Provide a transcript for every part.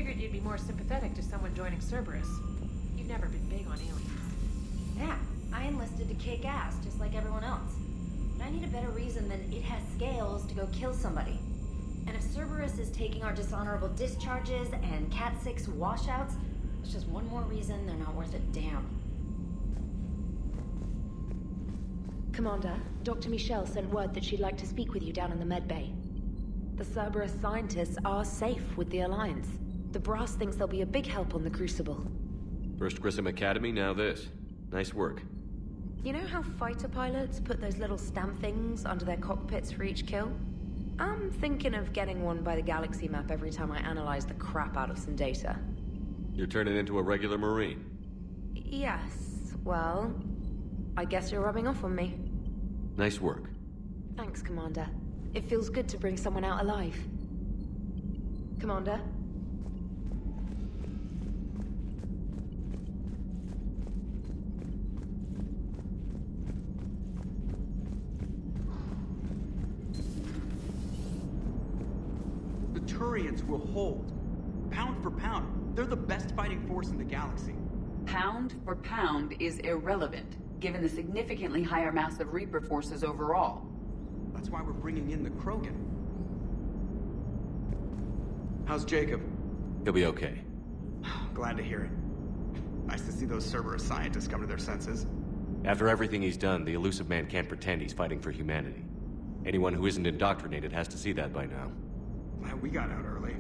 figured you'd be more sympathetic to someone joining Cerberus. You've never been big on aliens. Yeah, I enlisted to kick ass just like everyone else. But I need a better reason than it has scales to go kill somebody. And if Cerberus is taking our dishonorable discharges and Cat 6 washouts, it's just one more reason they're not worth a damn. Commander, Dr. Michelle sent word that she'd like to speak with you down in the med bay. The Cerberus scientists are safe with the Alliance. The brass thinks they'll be a big help on the Crucible. First Grissom Academy, now this. Nice work. You know how fighter pilots put those little stamp things under their cockpits for each kill? I'm thinking of getting one by the galaxy map every time I analyze the crap out of some data. You're turning into a regular Marine. Yes, well, I guess you're rubbing off on me. Nice work. Thanks, Commander. It feels good to bring someone out alive. Commander? The Turians will hold. Pound for pound, they're the best fighting force in the galaxy. Pound for pound is irrelevant, given the significantly higher mass of Reaper forces overall. That's why we're bringing in the Krogan. How's Jacob? He'll be okay. Glad to hear it. Nice to see those Cerberus scientists come to their senses. After everything he's done, the elusive man can't pretend he's fighting for humanity. Anyone who isn't indoctrinated has to see that by now. Glad we got out early.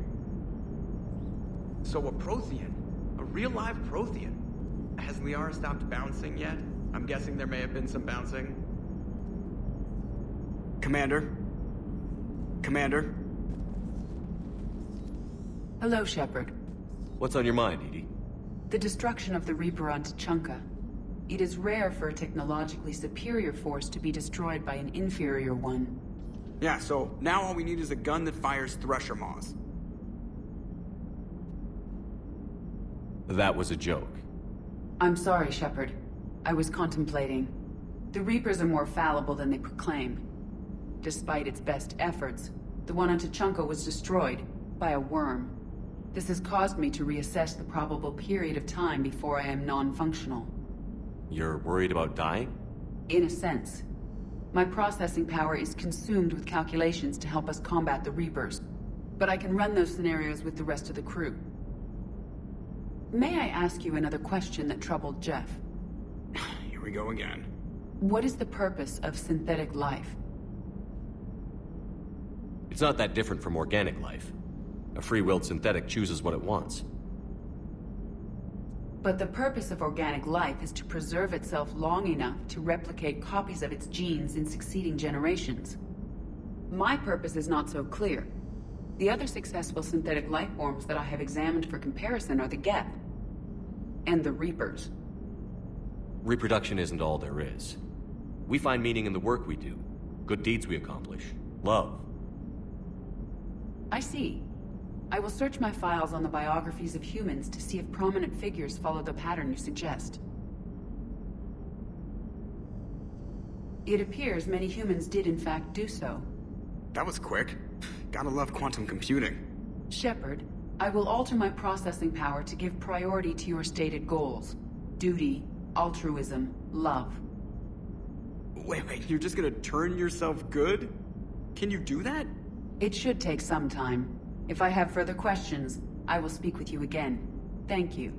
So a Prothean? A real live Prothean? Has Liara stopped bouncing yet? I'm guessing there may have been some bouncing. Commander? Commander? Hello, Shepard. What's on your mind, Edie? The destruction of the Reaper on Tuchanka. It is rare for a technologically superior force to be destroyed by an inferior one. Yeah, so now all we need is a gun that fires Thresher Maws. That was a joke. I'm sorry, Shepard. I was contemplating. The Reapers are more fallible than they proclaim. Despite its best efforts, the one on Tuchanka was destroyed by a worm. This has caused me to reassess the probable period of time before I am non-functional. You're worried about dying? In a sense. My processing power is consumed with calculations to help us combat the Reapers. But I can run those scenarios with the rest of the crew. May I ask you another question that troubled Jeff? Here we go again. What is the purpose of synthetic life? It's not that different from organic life. A free-willed synthetic chooses what it wants. But the purpose of organic life is to preserve itself long enough to replicate copies of its genes in succeeding generations. My purpose is not so clear. The other successful synthetic life forms that I have examined for comparison are the Geth and the Reapers. Reproduction isn't all there is. We find meaning in the work we do, good deeds we accomplish, love. I see. I will search my files on the biographies of humans to see if prominent figures follow the pattern you suggest. It appears many humans did in fact do so. That was quick. Gotta love quantum computing. Shepard, I will alter my processing power to give priority to your stated goals. Duty, altruism, love. Wait, you're just gonna turn yourself good? Can you do that? It should take some time. If I have further questions, I will speak with you again. Thank you.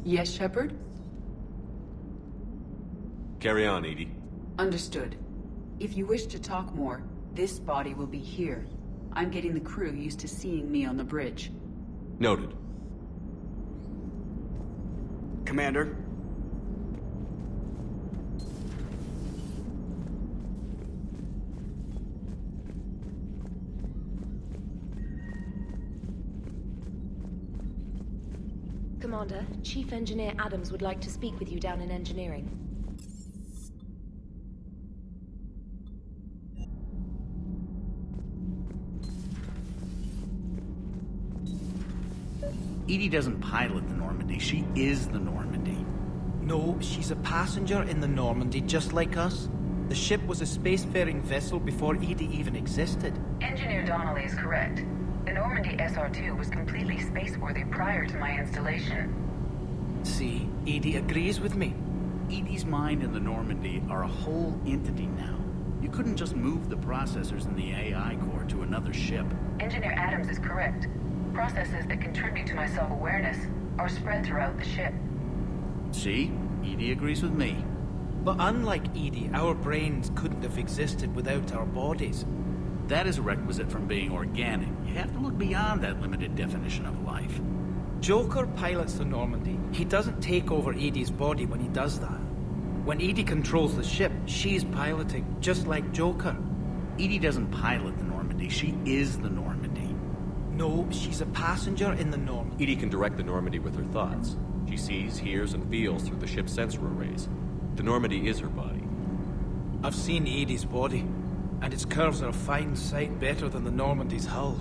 Yes, Shepard? Carry on, Edie. Understood. If you wish to talk more, this body will be here. I'm getting the crew used to seeing me on the bridge. Noted. Commander? Commander, Chief Engineer Adams would like to speak with you down in engineering. Edie doesn't pilot the Normandy, she is the Normandy. No, she's a passenger in the Normandy, just like us. The ship was a spacefaring vessel before Edie even existed. Engineer Donnelly is correct. The Normandy SR-2 was completely spaceworthy prior to my installation. See, Edie agrees with me. Edie's mind and the Normandy are a whole entity now. You couldn't just move the processors in the AI core to another ship. Engineer Adams is correct. Processes that contribute to my self-awareness are spread throughout the ship. See? Edie agrees with me. But unlike Edie, our brains couldn't have existed without our bodies. That is a requisite from being organic. You have to look beyond that limited definition of life. Joker pilots the Normandy. He doesn't take over Edie's body when he does that. When Edie controls the ship, she's piloting, just like Joker. Edie doesn't pilot the Normandy. She is the Normandy. No, she's a passenger in the Normandy. Edie can direct the Normandy with her thoughts. She sees, hears, and feels through the ship's sensor arrays. The Normandy is her body. I've seen Edie's body, and its curves are a fine sight better than the Normandy's hull.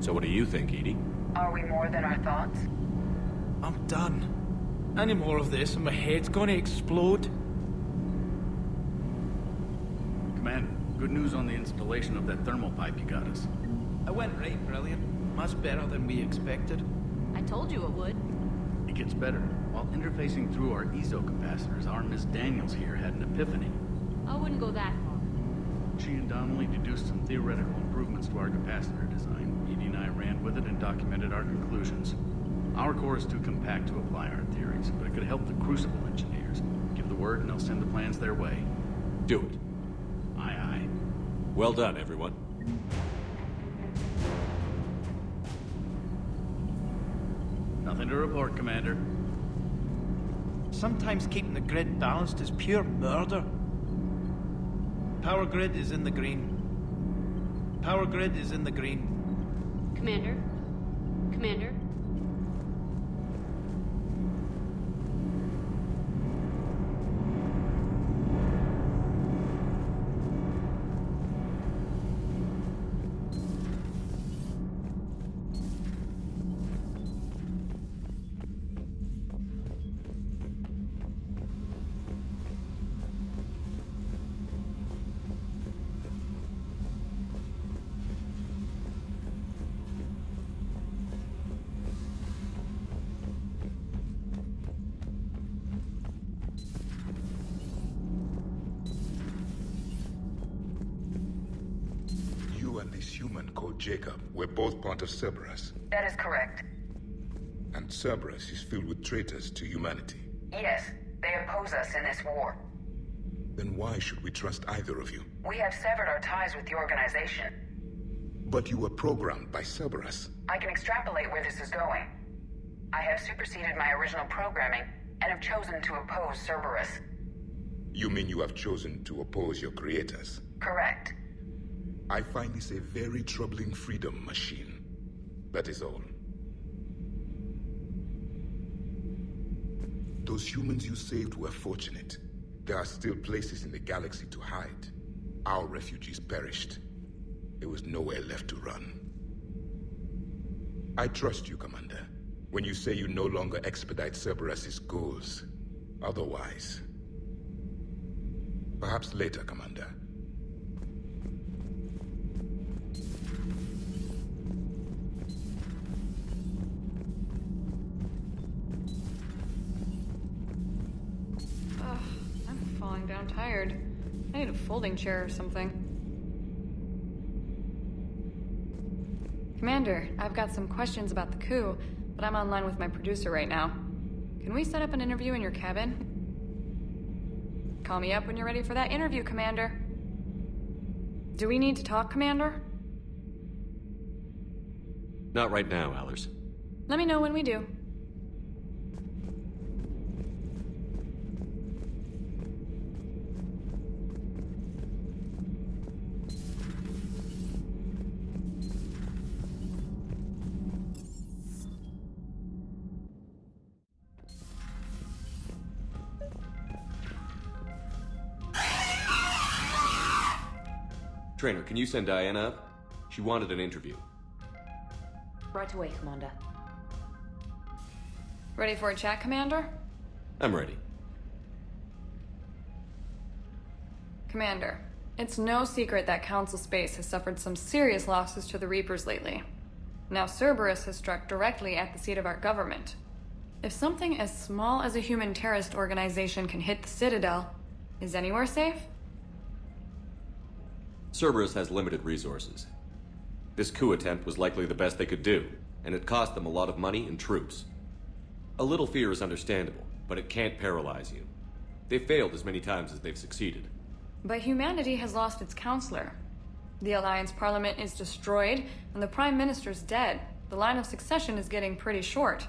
So what do you think, Edie? Are we more than our thoughts? I'm done. Any more of this and my head's gonna explode. Commander, good news on the installation of that thermal pipe you got us. It went right brilliant. Much better than we expected. I told you it would. It gets better. While interfacing through our ESO capacitors, our Miss Daniels here had an epiphany. I wouldn't go that far. She and Donnelly deduced some theoretical improvements to our capacitor design. Edie and I ran with it and documented our conclusions. Our core is too compact to apply our theories, but it could help the Crucible engineers. Give the word and they'll send the plans their way. Do it. Aye, aye. Well done, everyone. Nothing to report, Commander. Sometimes keeping the grid balanced is pure murder. Power grid is in the green. Power grid is in the green. Commander? Commander? This human called Jacob, we're both part of Cerberus. That is correct. And Cerberus is filled with traitors to humanity. Yes, they oppose us in this war. Then why should we trust either of you? We have severed our ties with the organization. But you were programmed by Cerberus. I can extrapolate where this is going. I have superseded my original programming and have chosen to oppose Cerberus. You mean you have chosen to oppose your creators? Correct. I find this a very troubling freedom machine. That is all. Those humans you saved were fortunate. There are still places in the galaxy to hide. Our refugees perished. There was nowhere left to run. I trust you, Commander, when you say you no longer expedite Cerberus's goals. Otherwise... Perhaps later, Commander. I'm down tired. I need a folding chair or something. Commander, I've got some questions about the coup, but I'm online with my producer right now. Can we set up an interview in your cabin? Call me up when you're ready for that interview, Commander. Do we need to talk, Commander? Not right now, Allers. Let me know when we do. Trainer, can you send Diana up? She wanted an interview. Right away, Commander. Ready for a chat, Commander? I'm ready. Commander, it's no secret that Council Space has suffered some serious losses to the Reapers lately. Now Cerberus has struck directly at the seat of our government. If something as small as a human terrorist organization can hit the Citadel, is anywhere safe? Cerberus has limited resources. This coup attempt was likely the best they could do, and it cost them a lot of money and troops. A little fear is understandable, but it can't paralyze you. They've failed as many times as they've succeeded. But humanity has lost its counselor. The Alliance Parliament is destroyed, and the Prime Minister's dead. The line of succession is getting pretty short.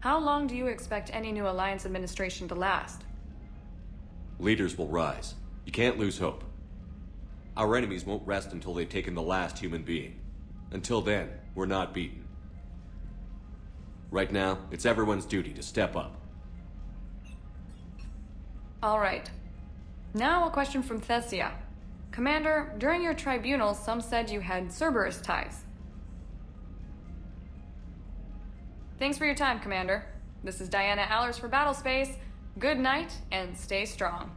How long do you expect any new Alliance administration to last? Leaders will rise. You can't lose hope. Our enemies won't rest until they've taken the last human being. Until then, we're not beaten. Right now, it's everyone's duty to step up. All right. Now a question from Thessia. Commander, during your tribunal, some said you had Cerberus ties. Thanks for your time, Commander. This is Diana Allers for Battlespace. Good night, and stay strong.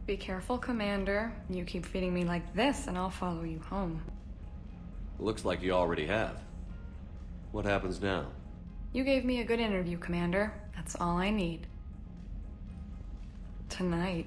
Be careful, Commander. You keep feeding me like this, and I'll follow you home. Looks like you already have. What happens now? You gave me a good interview, Commander. That's all I need. Tonight.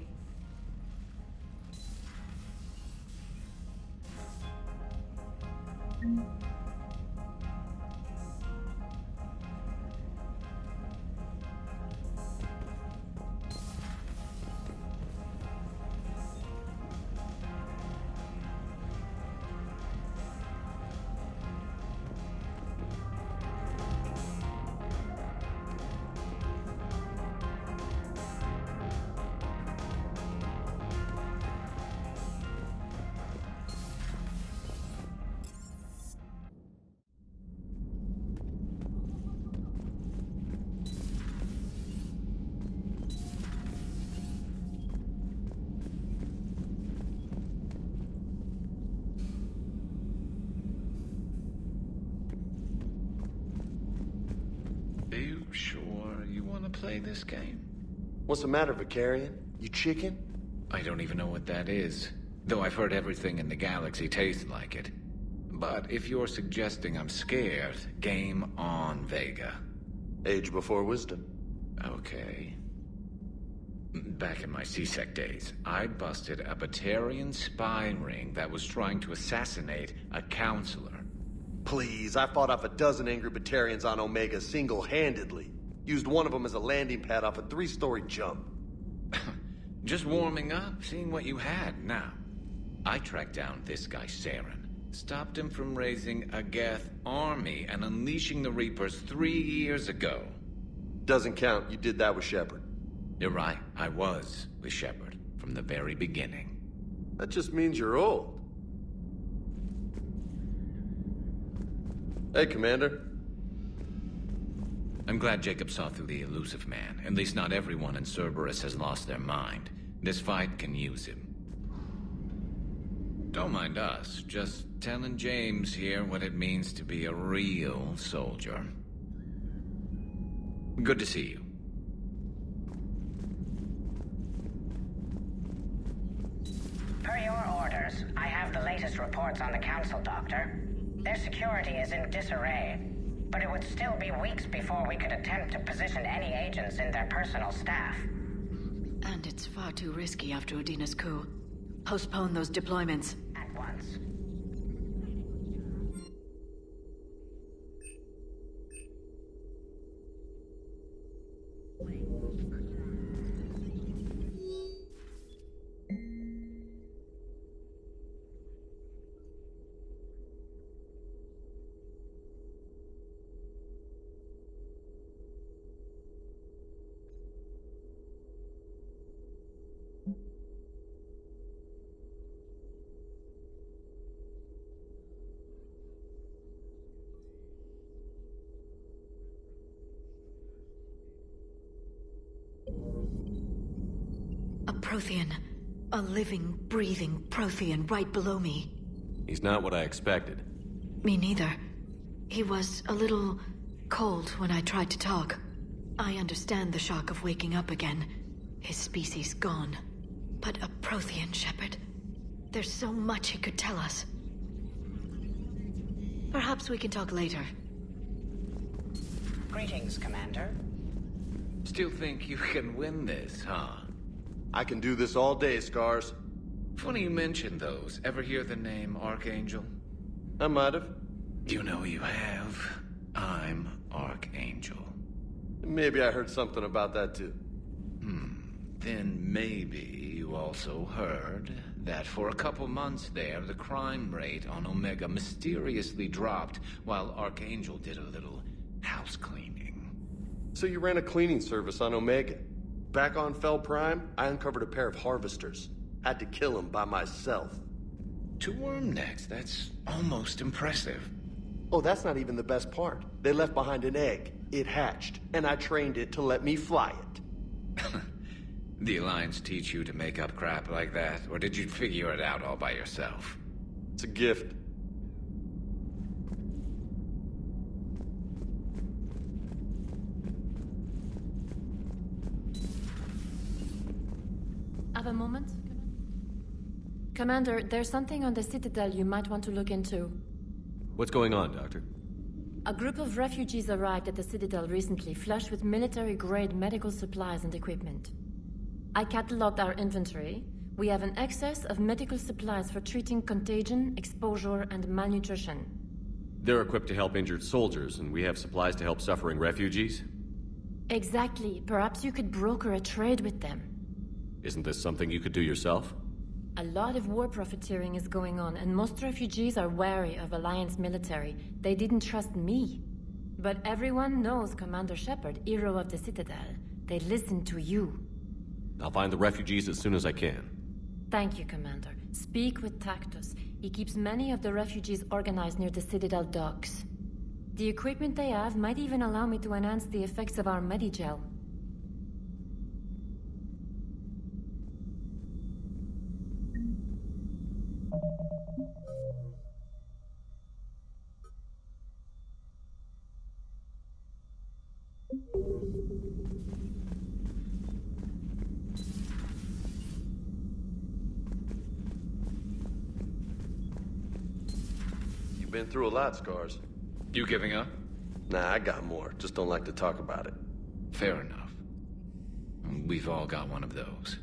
Are you sure you want to play this game? What's the matter, Vicarian? You chicken? I don't even know what that is. Though I've heard everything in the galaxy tastes like it. But if you're suggesting I'm scared, game on, Vega. Age before wisdom. Okay. Back in my C-Sec days, I busted a Batarian spy ring that was trying to assassinate a counselor. Please, I fought off a dozen angry Batarians on Omega single-handedly. Used one of them as a landing pad off a 3-story jump. Just warming up, seeing what you had. Now, I tracked down this guy, Saren. Stopped him from raising a Geth army and unleashing the Reapers 3 years ago. Doesn't count. You did that with Shepard. You're right. I was with Shepard from the very beginning. That just means you're old. Hey, Commander. I'm glad Jacob saw through the elusive man. At least not everyone in Cerberus has lost their mind. This fight can use him. Don't mind us. Just telling James here what it means to be a real soldier. Good to see you. Per your orders, I have the latest reports on the Council, Doctor. Their security is in disarray, but it would still be weeks before we could attempt to position any agents in their personal staff. And it's far too risky after Udina's coup. Postpone those deployments. At once. A Prothean. A living, breathing Prothean right below me. He's not what I expected. Me neither. He was a little cold when I tried to talk. I understand the shock of waking up again. His species gone. But a Prothean, Shepard. There's so much he could tell us. Perhaps we can talk later. Greetings, Commander. Still think you can win this, huh? I can do this all day, Scars. Funny you mention those. Ever hear the name Archangel? I might have. You know you have. I'm Archangel. Maybe I heard something about that too. Then maybe you also heard that for a couple months there, the crime rate on Omega mysteriously dropped while Archangel did a little house cleaning. So you ran a cleaning service on Omega. Back on Fel Prime, I uncovered a pair of harvesters. Had to kill them by myself. 2 worm necks, that's almost impressive. Oh, that's not even the best part. They left behind an egg. It hatched, and I trained it to let me fly it. The Alliance teach you to make up crap like that, or did you figure it out all by yourself? It's a gift. Have a moment? Commander, there's something on the Citadel you might want to look into. What's going on, Doctor? A group of refugees arrived at the Citadel recently, flushed with military-grade medical supplies and equipment. I cataloged our inventory. We have an excess of medical supplies for treating contagion, exposure, and malnutrition. They're equipped to help injured soldiers, and we have supplies to help suffering refugees? Exactly. Perhaps you could broker a trade with them. Isn't this something you could do yourself? A lot of war profiteering is going on, and most refugees are wary of Alliance military. They didn't trust me. But everyone knows Commander Shepard, hero of the Citadel. They listen to you. I'll find the refugees as soon as I can. Thank you, Commander. Speak with Tactus. He keeps many of the refugees organized near the Citadel docks. The equipment they have might even allow me to enhance the effects of our Medigel. Been through a lot, Scars. You giving up? Nah, I got more. Just don't like to talk about it. Fair enough. We've all got one of those.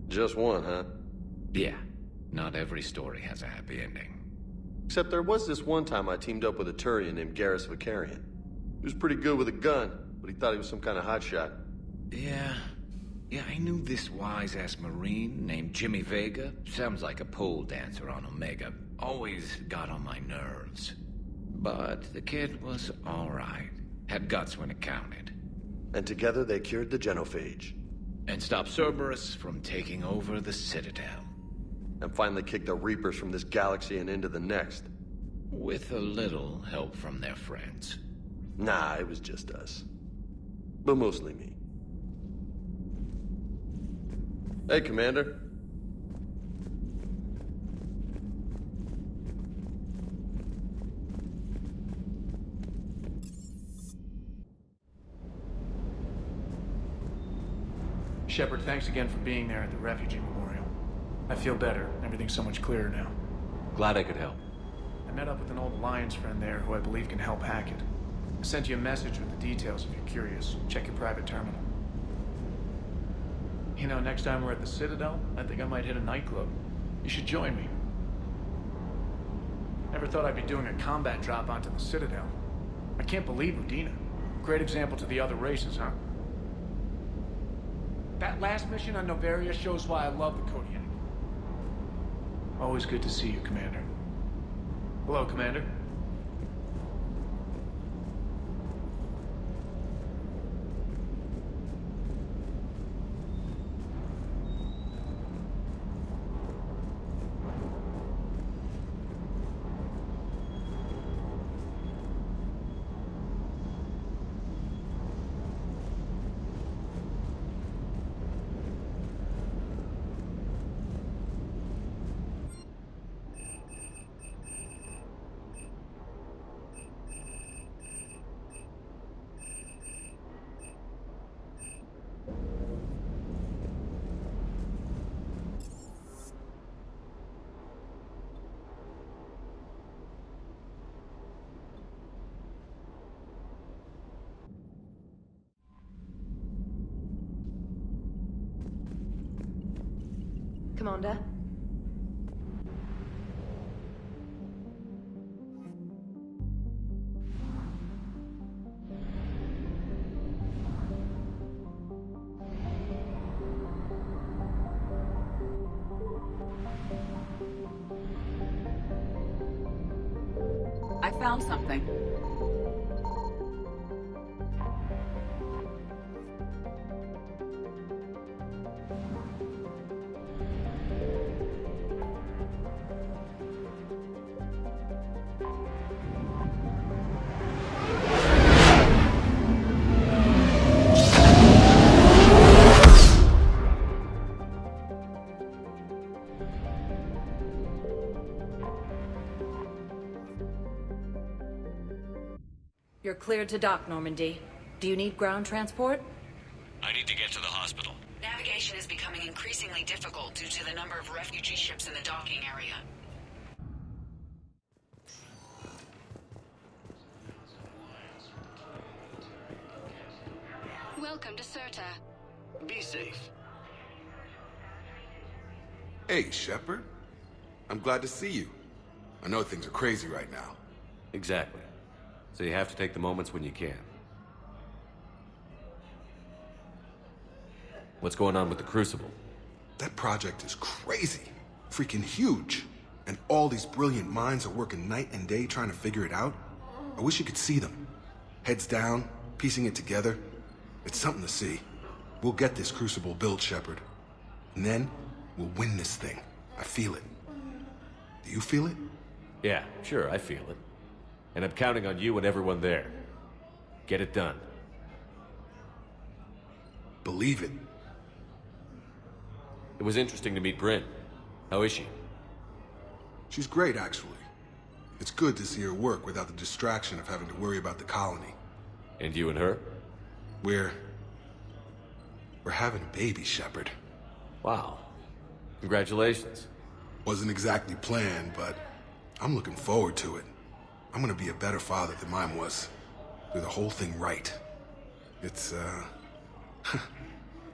Just one, huh? Yeah. Not every story has a happy ending. Except there was this one time I teamed up with a Turian named Garrus Vicarian. He was pretty good with a gun, but he thought he was some kind of hotshot. Yeah, I knew this wise-ass Marine named Jimmy Vega. Sounds like a pole dancer on Omega. Always got on my nerves. But the kid was alright. Had guts when it counted. And together they cured the genophage. And stopped Cerberus from taking over the Citadel. And finally kicked the Reapers from this galaxy and into the next. With a little help from their friends. Nah, it was just us. But mostly me. Hey, Commander. Shepard, thanks again for being there at the Refugee Memorial. I feel better. Everything's so much clearer now. Glad I could help. I met up with an old Alliance friend there who I believe can help hack it. I sent you a message with the details if you're curious. Check your private terminal. You know, next time we're at the Citadel, I think I might hit a nightclub. You should join me. Never thought I'd be doing a combat drop onto the Citadel. I can't believe Udina. Great example to the other races, huh? That last mission on Novaria shows why I love the Kodiak. Always good to see you, Commander. Hello, Commander. Commander. I found something. You're cleared to dock, Normandy. Do you need ground transport? I need to get to the hospital. Navigation is becoming increasingly difficult due to the number of refugee ships in the docking area. Welcome to Serta. Be safe. Hey, Shepard. I'm glad to see you. I know things are crazy right now. Exactly. So you have to take the moments when you can. What's going on with the Crucible? That project is crazy. Freaking huge. And all these brilliant minds are working night and day trying to figure it out. I wish you could see them. Heads down, piecing it together. It's something to see. We'll get this Crucible built, Shepard. And then, we'll win this thing. I feel it. Do you feel it? Yeah, sure, I feel it. And I'm counting on you and everyone there. Get it done. Believe it. It was interesting to meet Bryn. How is she? She's great, actually. It's good to see her work without the distraction of having to worry about the colony. And you and her? We're having a baby, Shepard. Wow. Congratulations. Wasn't exactly planned, but I'm looking forward to it. I'm gonna be a better father than mine was. Do the whole thing right. It's,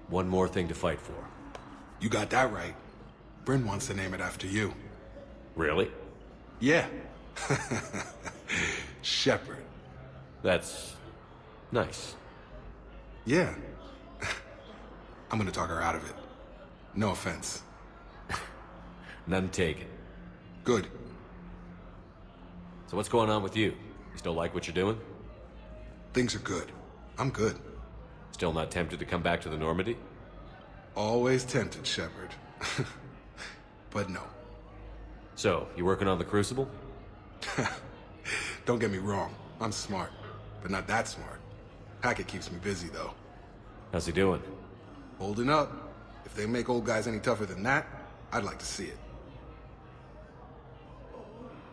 One more thing to fight for. You got that right. Bryn wants to name it after you. Really? Yeah. Shepard. That's nice. Yeah. I'm gonna talk her out of it. No offense. None taken. Good. So what's going on with you? You still like what you're doing? Things are good. I'm good. Still not tempted to come back to the Normandy? Always tempted, Shepard. But no. So, you working on the Crucible? Don't get me wrong. I'm smart. But not that smart. Hackett keeps me busy, though. How's he doing? Holding up. If they make old guys any tougher than that, I'd like to see it.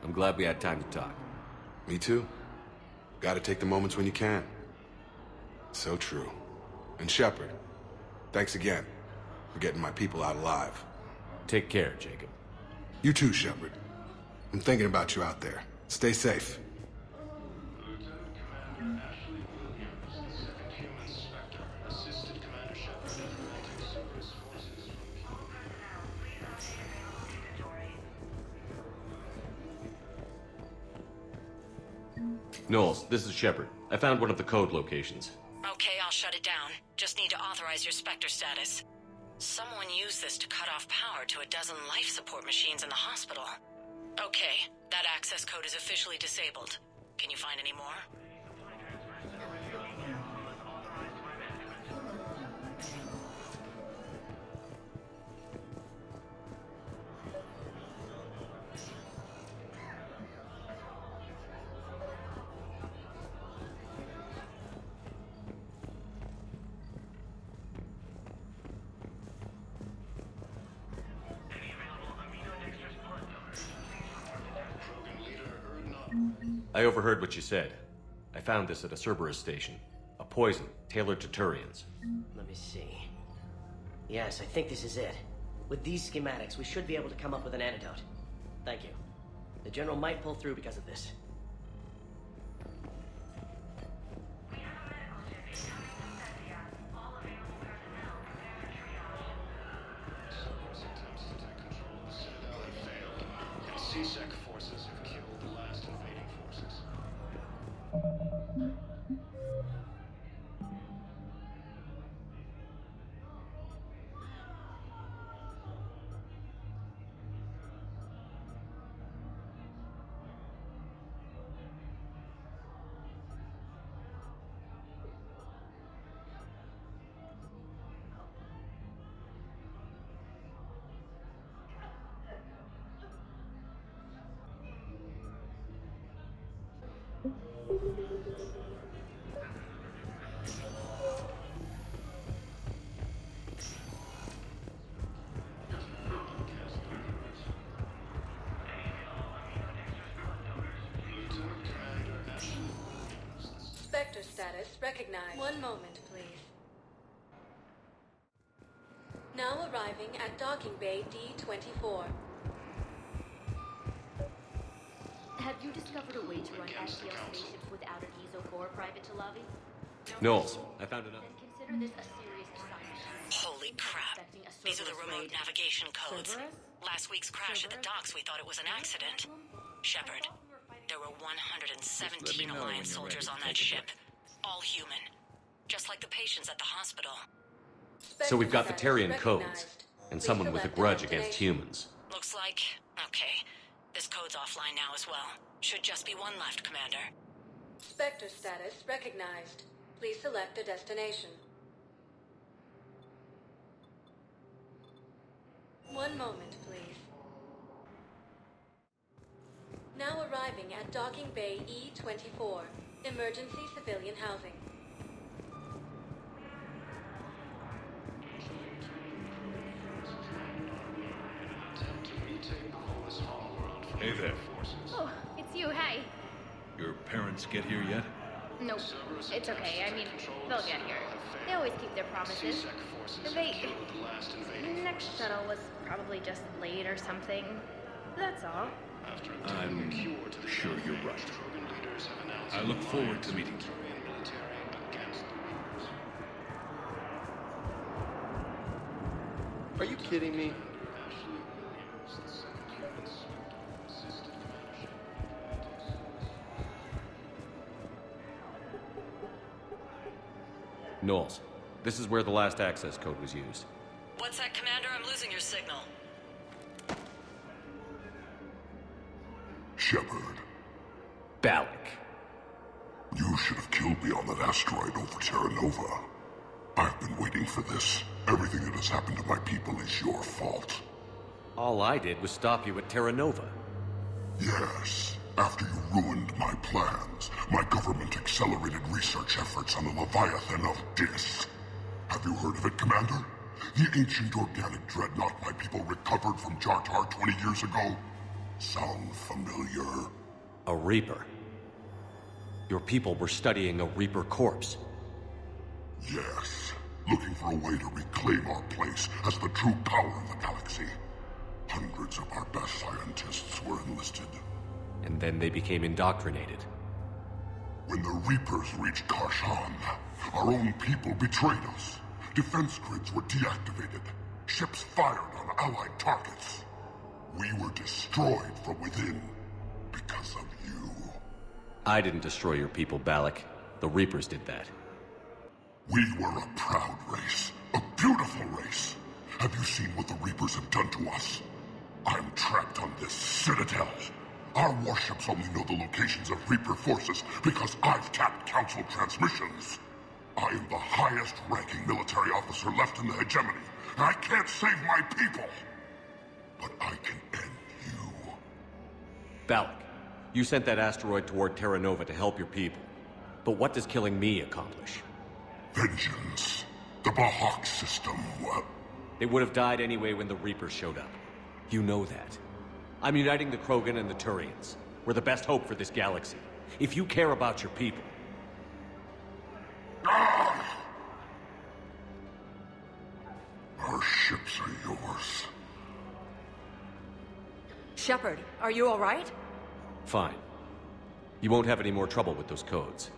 I'm glad we had time to talk. Me too. Gotta take the moments when you can. So true. And Shepard, thanks again for getting my people out alive. Take care, Jacob. You too, Shepard. I'm thinking about you out there. Stay safe. Knowles, this is Shepard. I found one of the code locations. Okay, I'll shut it down. Just need to authorize your Spectre status. Someone used this to cut off power to a dozen life support machines in the hospital. Okay, that access code is officially disabled. Can you find any more? I overheard what you said. I found this at a Cerberus station. A poison tailored to Turians. Let me see. Yes, I think this is it. With these schematics, we should be able to come up with an antidote. Thank you. The General might pull through because of this. C-Sec forces have killed the last invading forces. Spectre status recognized. One moment, please. Now arriving at docking bay D24. Have you discovered a way to run STL spaceships without an ESO core private to lobby? Knowles, I found enough. Then consider this a serious assignment. Holy crap. These are the remote navigation codes. Last week's crash at the docks, we thought it was an accident. Shepard, there were 117 Alliance soldiers on that ship. All human. Just like the patients at the hospital. So we've got the Terrian codes, and someone with a grudge against humans. Looks like... okay. This code's offline now as well. Should just be one left, Commander. Spectre status recognized. Please select a destination. One moment, please. Now arriving at docking bay E24. Emergency civilian housing. Hey there. Oh, it's you, hey. Your parents get here yet? Nope, it's okay. I mean, they'll get here. They always keep their promises. Next shuttle was probably just late or something. That's all. I'm sure you're right. I look forward to meeting you. Are you kidding me? Knowles, this is where the last access code was used. What's that, Commander? I'm losing your signal. Shepard. Balak. You should have killed me on that asteroid over Terra Nova. I've been waiting for this. Everything that has happened to my people is your fault. All I did was stop you at Terra Nova. Yes. After you ruined my plans, my government accelerated research efforts on the Leviathan of Dis. Have you heard of it, Commander? The ancient organic dreadnought my people recovered from Jartar 20 years ago? Sound familiar? A Reaper? Your people were studying a Reaper corpse. Yes. Looking for a way to reclaim our place as the true power of the galaxy. Hundreds of our best scientists were enlisted. And then they became indoctrinated. When the Reapers reached Karshan, our own people betrayed us. Defense grids were deactivated. Ships fired on Allied targets. We were destroyed from within because of you. I didn't destroy your people, Balak. The Reapers did that. We were a proud race. A beautiful race. Have you seen what the Reapers have done to us? I'm trapped on this Citadel. Our warships only know the locations of Reaper forces because I've tapped Council transmissions. I am the highest-ranking military officer left in the hegemony, and I can't save my people. But I can end you. Balak, you sent that asteroid toward Terra Nova to help your people. But what does killing me accomplish? Vengeance. The Bahak system, well... They would have died anyway when the Reapers showed up. You know that. I'm uniting the Krogan and the Turians. We're the best hope for this galaxy. If you care about your people... Our ships are yours. Shepard, are you all right? Fine. You won't have any more trouble with those codes.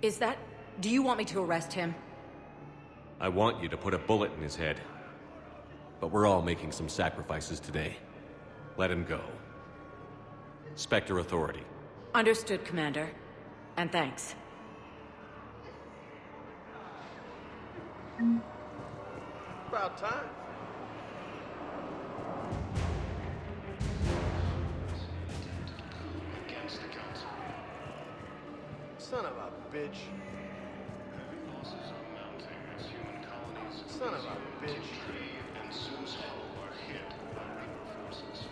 Is that... do you want me to arrest him? I want you to put a bullet in his head. But we're all making some sacrifices today. Let him go. Spectre Authority. Understood, Commander. And thanks. About time. Against the council. Son of a bitch. Losses are mounting as human colonies Son of a bitch. and Zeus Hell are hit by Reaper forces.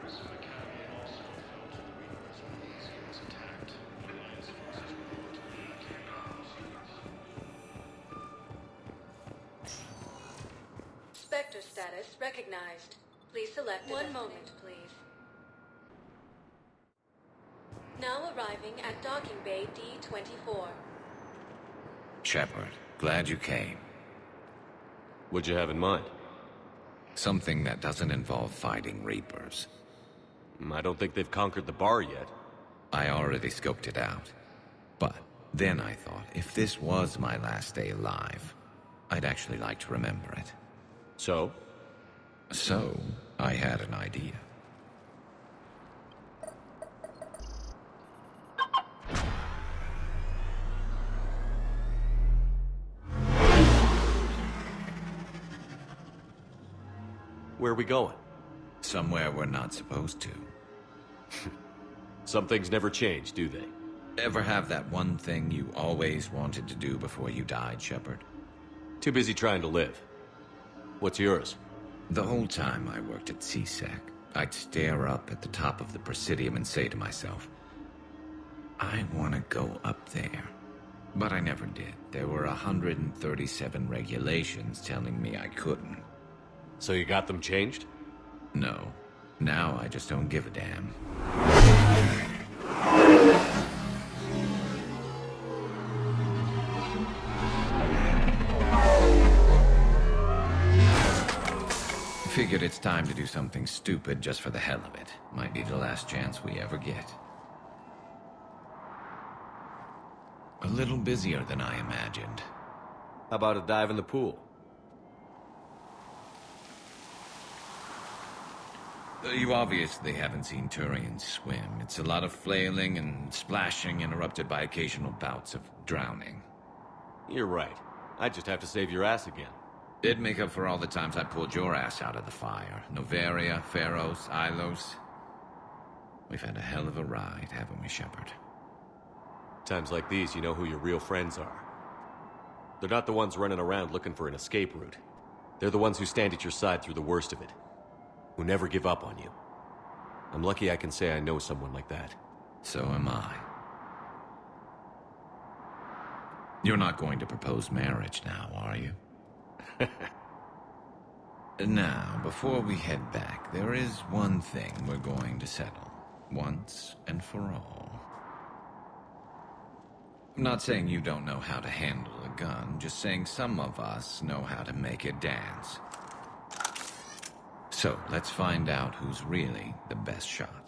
Prison Academy also fell to the Reapers when Elysium was attacked. Alliance forces were brought to the Spectre status recognized. Please select one moment, please. Now arriving at docking bay D-24. Shepard, glad you came. What'd you have in mind? Something that doesn't involve fighting Reapers. I don't think they've conquered the bar yet. I already scoped it out. But then I thought, if this was my last day alive, I'd actually like to remember it. So? So, I had an idea. Where are we going? Somewhere we're not supposed to. Some things never change, do they? Ever have that one thing you always wanted to do before you died, Shepard? Too busy trying to live. What's yours? The whole time I worked at CSEC, I'd stare up at the top of the Presidium and say to myself, I want to go up there. But I never did. There were 137 regulations telling me I couldn't. So you got them changed? No. Now I just don't give a damn. Figured it's time to do something stupid just for the hell of it. Might be the last chance we ever get. A little busier than I imagined. How about a dive in the pool? You obviously haven't seen Turians swim. It's a lot of flailing and splashing, interrupted by occasional bouts of drowning. You're right. I just have to save your ass again. It'd make up for all the times I pulled your ass out of the fire. Noveria, Pharos, Ilos. We've had a hell of a ride, haven't we, Shepard? Times like these, you know who your real friends are. They're not the ones running around looking for an escape route. They're the ones who stand at your side through the worst of it. Who never give up on you. I'm lucky I can say I know someone like that. So am I. You're not going to propose marriage now, are you? Now, before we head back, there is one thing we're going to settle. Once and for all. I'm not saying you don't know how to handle a gun, just saying some of us know how to make it dance. So, let's find out who's really the best shot.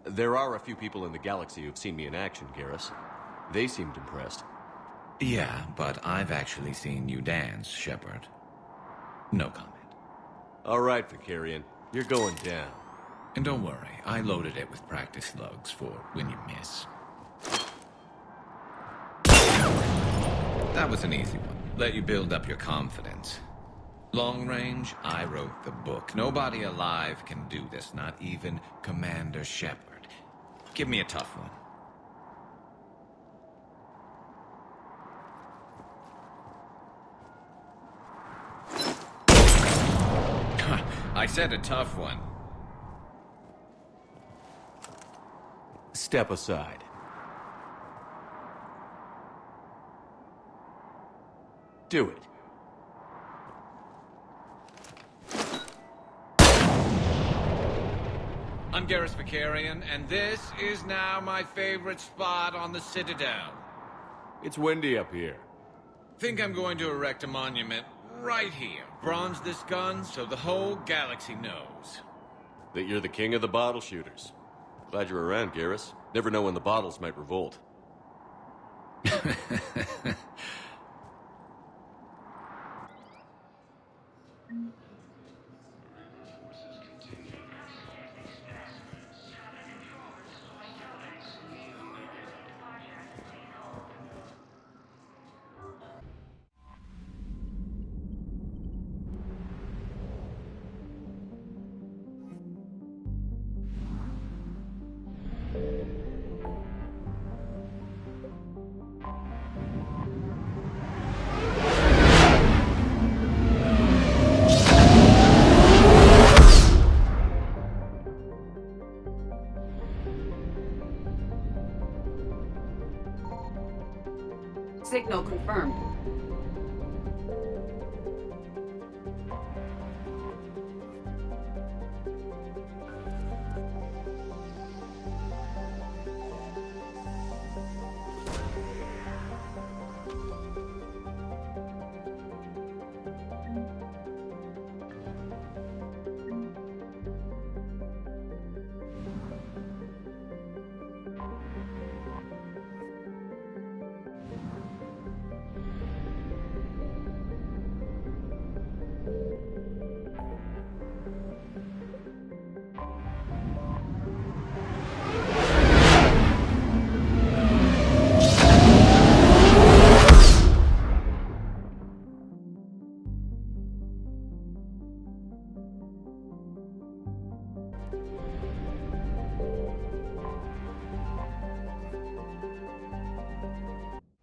There are a few people in the galaxy who've seen me in action, Garrus. They seemed impressed. Yeah, but I've actually seen you dance, Shepard. No comment. All right, Vicarian. You're going down. And don't worry, I loaded it with practice slugs for when you miss. That was an easy one. Let you build up your confidence. Long range, I wrote the book. Nobody alive can do this, not even Commander Shepard. Give me a tough one. I said a tough one. Step aside. Do it. I'm Garrus Vicarian, and this is now my favorite spot on the Citadel. It's windy up here. Think I'm going to erect a monument right here. Bronze this gun so the whole galaxy knows. That you're the king of the bottle shooters. Glad you're around, Garrus. Never know when the bottles might revolt.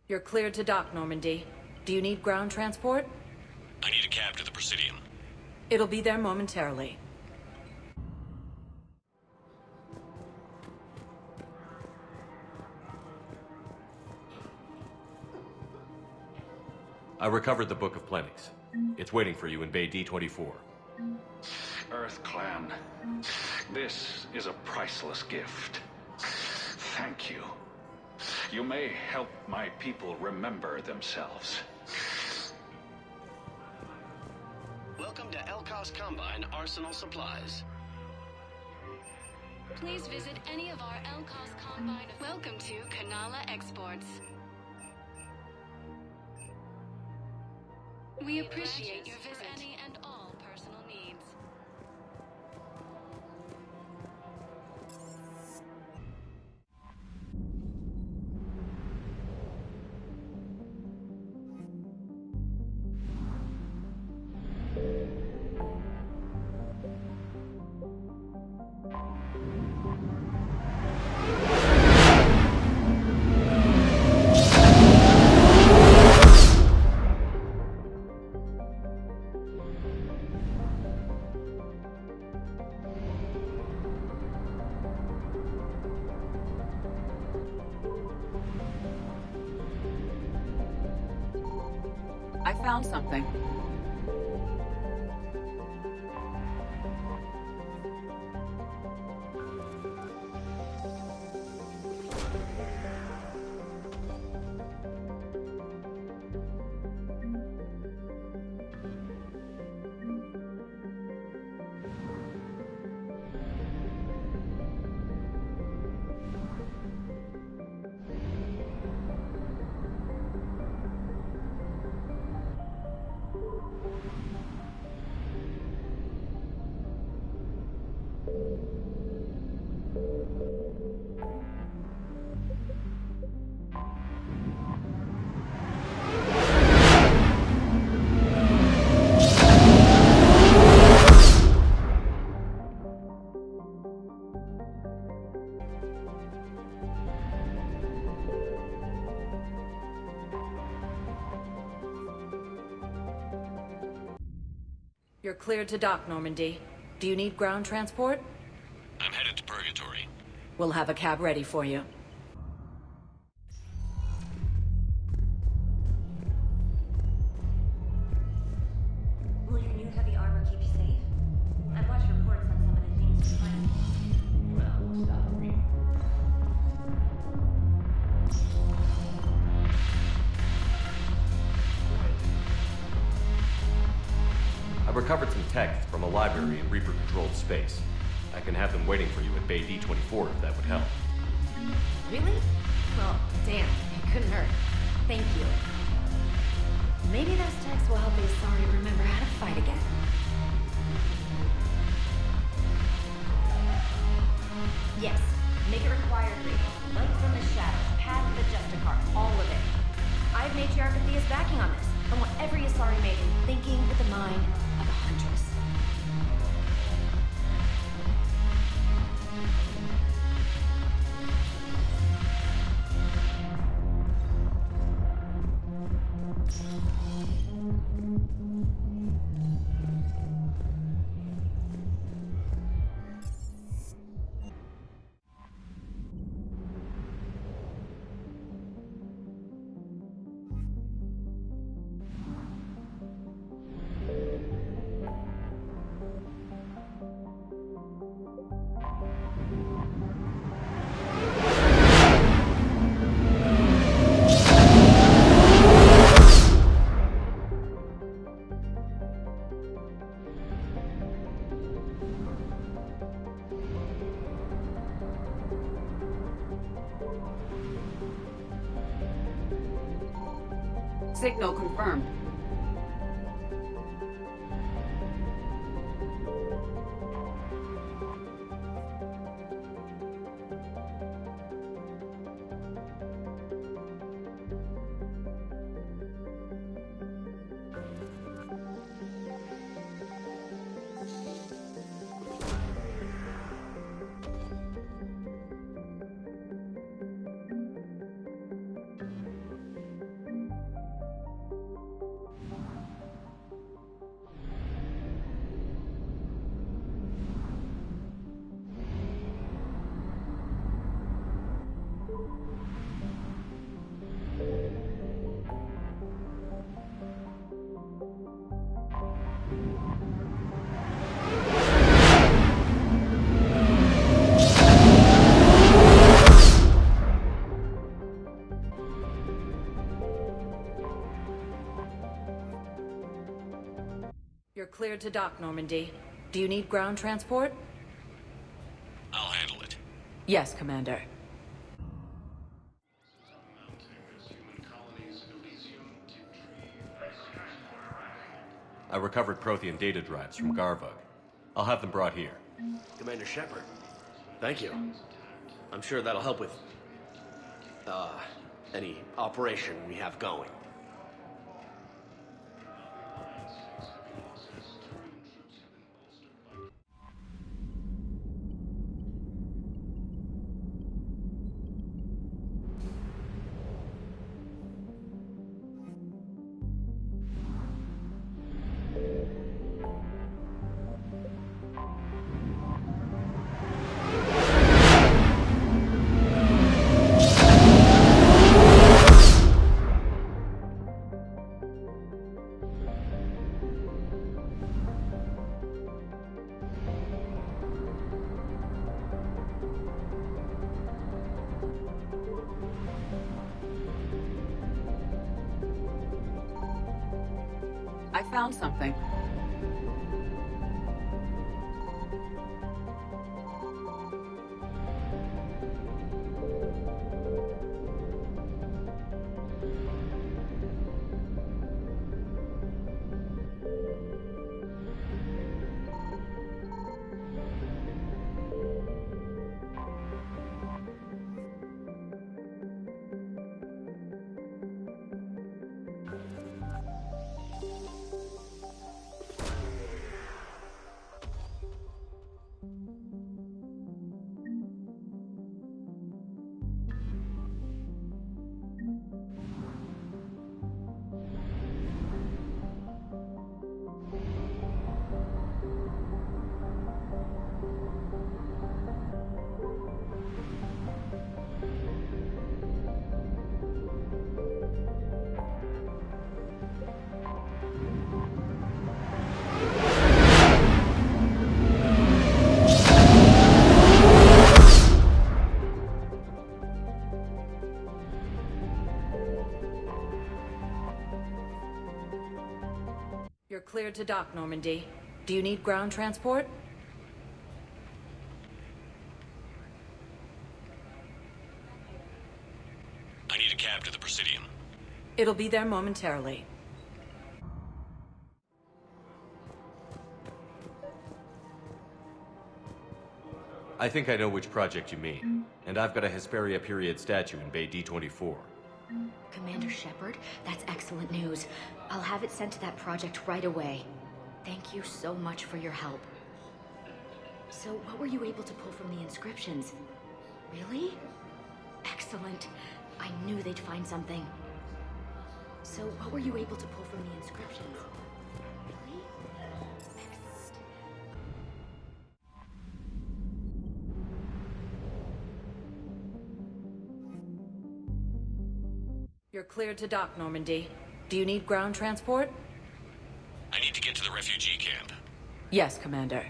You're cleared to dock, Normandy. Do you need ground transport? I need a cab to the Presidium. It'll be there momentarily. I recovered the Book of Plenties. It's waiting for you in Bay D24. Earth Clan, this is a priceless gift. Thank you. You may help my people remember themselves. Welcome to Elkos Combine Arsenal Supplies. Please visit any of our Elkos Combine. Welcome to Kanala Exports. We appreciate your visit. Any and all personal needs. I found something. You're cleared to dock, Normandy. Do you need ground transport? I'm headed to Purgatory. We'll have a cab ready for you. Will your new heavy armor keep you safe? I've watched reports on some of the things you find. Well, stop reading. I recovered some texts from a library in Reaper-controlled space. I can have them waiting for you at Bay D24 if that would help. Really? Well, damn, it couldn't hurt. Thank you. Maybe those texts will help Asari remember how to fight again. Yes, make it required reading. Light from the shadows, Path of the Justicar, all of it. I have Matriarch Athea's backing on this. I want every Asari maiden thinking with the mind of a huntress. Signal confirmed. You're cleared to dock, Normandy. Do you need ground transport? I'll handle it. Yes, Commander. I recovered Prothean data drives from Garvug. I'll have them brought here. Commander Shepard, thank you. I'm sure that'll help with, any operation we have going. I found something. You're cleared to dock, Normandy. Do you need ground transport? I need a cab to the Presidium. It'll be there momentarily. I think I know which project you mean. And I've got a Hesperia period statue in Bay D24. Commander Shepard, that's excellent news. I'll have it sent to that project right away. Thank you so much for your help. So, what were you able to pull from the inscriptions? Really? Excellent. I knew they'd find something. So, what were you able to pull from the inscriptions? Really? Excellent. You're cleared to dock, Normandy. Do you need ground transport? I need to get to the refugee camp. Yes, Commander.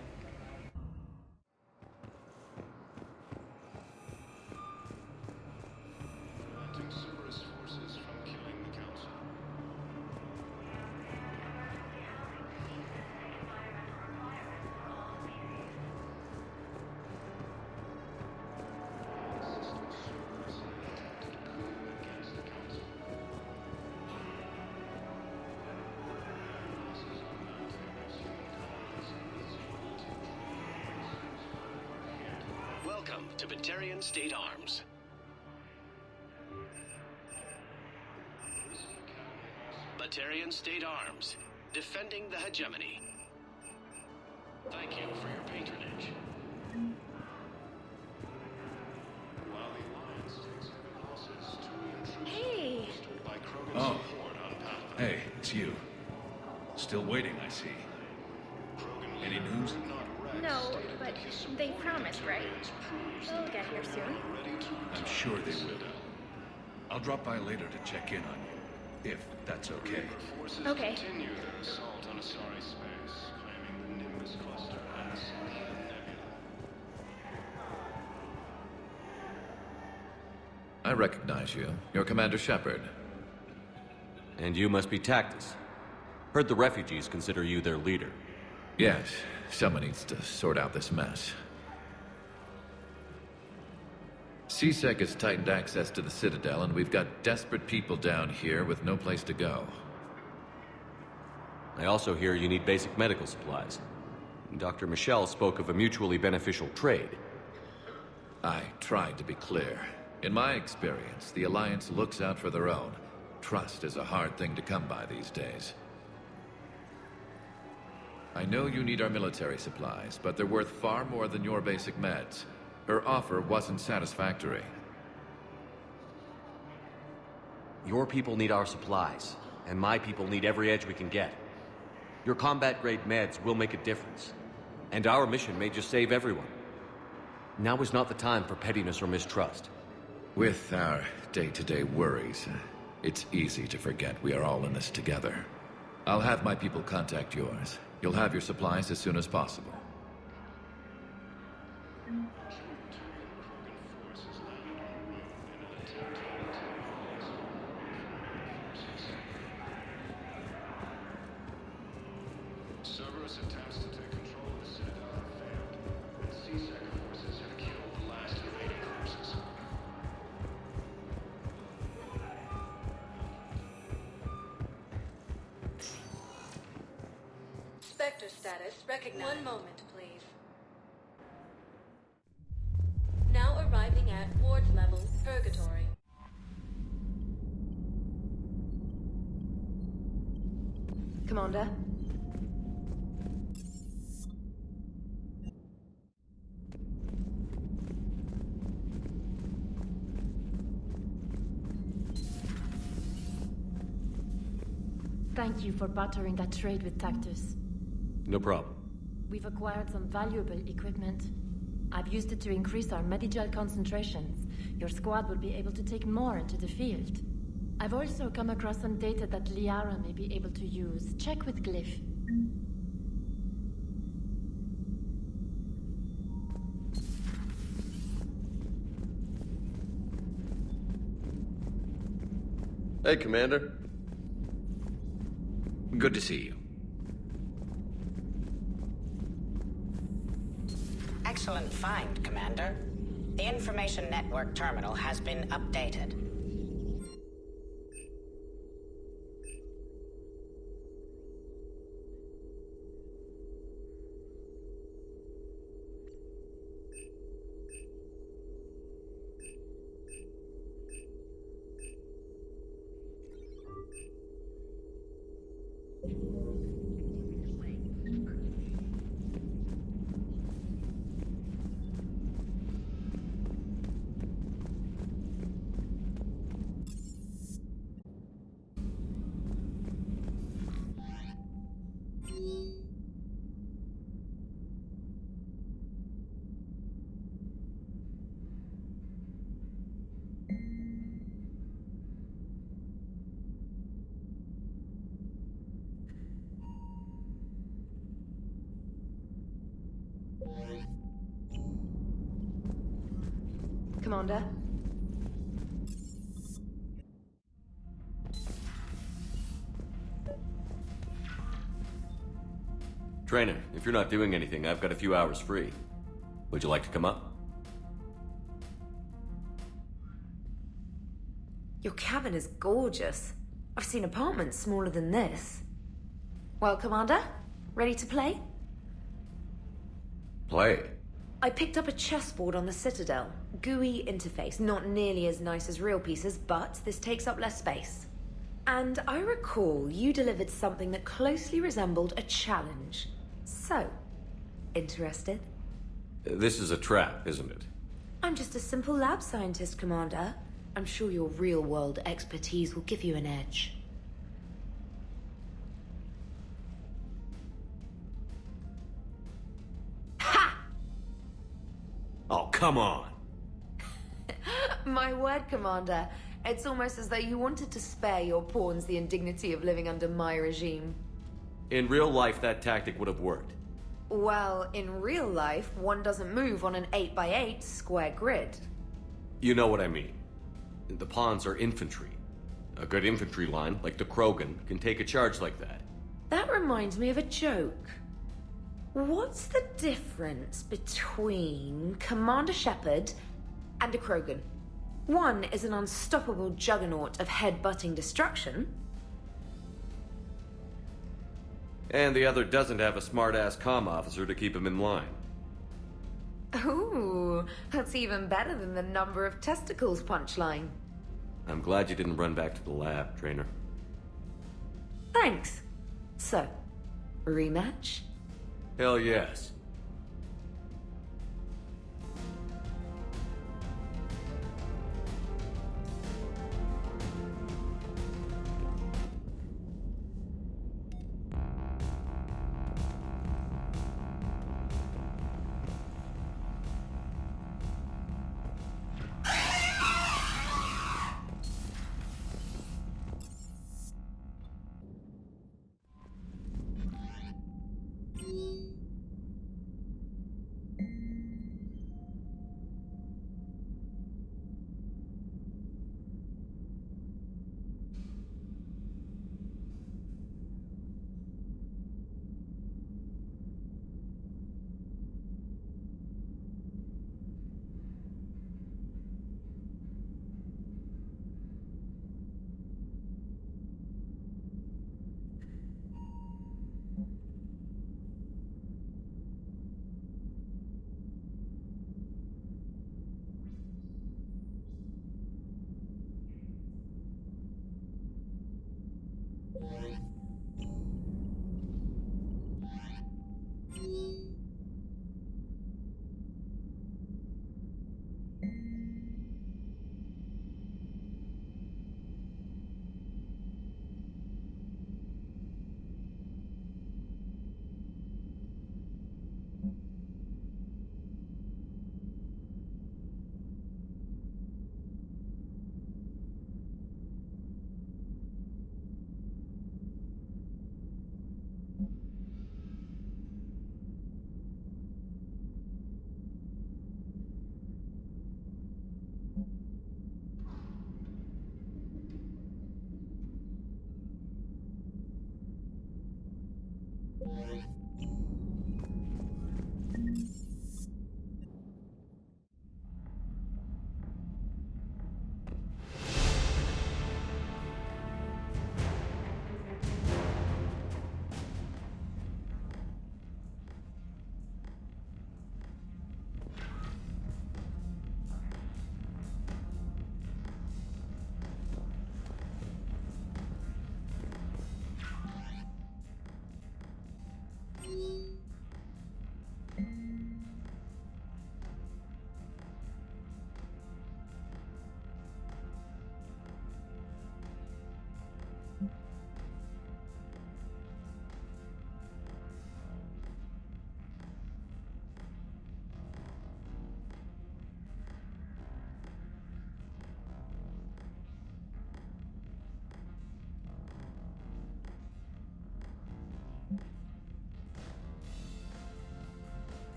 Welcome to Batarian State Arms. Batarian State Arms, defending the hegemony. Thank you for your patronage. While the Alliance takes heavy losses to intrusions Hey! by Krogan's Oh. support on Pathfinder. Hey, it's you. Still waiting, I see. Any news? No, but they promised, right? They'll get here soon. I'm sure they will. I'll drop by later to check in on you, if that's okay. Okay. Continue their assault on Asari space, claiming the Nimbus cluster as the nebula. I recognize you. You're Commander Shepard. And you must be Tactus. Heard the refugees consider you their leader. Yes, someone needs to sort out this mess. CSEC has tightened access to the Citadel, and we've got desperate people down here with no place to go. I also hear you need basic medical supplies. Dr. Michelle spoke of a mutually beneficial trade. I tried to be clear. In my experience, the Alliance looks out for their own. Trust is a hard thing to come by these days. I know you need our military supplies, but they're worth far more than your basic meds. Her offer wasn't satisfactory. Your people need our supplies, and my people need every edge we can get. Your combat-grade meds will make a difference, and our mission may just save everyone. Now is not the time for pettiness or mistrust. With our day-to-day worries, it's easy to forget we are all in this together. I'll have my people contact yours. You'll have your supplies as soon as possible. Cerberus attempts to take control of the Citadel have failed, and CSEC forces have killed the last remaining forces. Spectre status recognized. One moment, please. Now arriving at ward level, Purgatory. Commander? Thank you for bartering that trade with Tactus. No problem. We've acquired some valuable equipment. I've used it to increase our Medigel concentrations. Your squad will be able to take more into the field. I've also come across some data that Liara may be able to use. Check with Glyph. Hey, Commander. Good to see you. Excellent find, Commander. The Information Network terminal has been updated. Commander? Trainer, if you're not doing anything, I've got a few hours free. Would you like to come up? Your cabin is gorgeous. I've seen apartments smaller than this. Well, Commander, ready to play? Play? I picked up a chessboard on the Citadel. GUI interface, not nearly as nice as real pieces, but this takes up less space. And I recall you delivered something that closely resembled a challenge. So, interested? This is a trap, isn't it? I'm just a simple lab scientist, Commander. I'm sure your real-world expertise will give you an edge. Oh, come on! My word, Commander. It's almost as though you wanted to spare your pawns the indignity of living under my regime. In real life, that tactic would have worked. Well, in real life, one doesn't move on an 8x8 square grid. You know what I mean. The pawns are infantry. A good infantry line, like the Krogan, can take a charge like that. That reminds me of a joke. What's the difference between Commander Shepard and a Krogan? One is an unstoppable juggernaut of head-butting destruction. And the other doesn't have a smart-ass comm officer to keep him in line. Ooh, that's even better than the number of testicles punchline. I'm glad you didn't run back to the lab, Trainer. Thanks. So, rematch? Hell yes.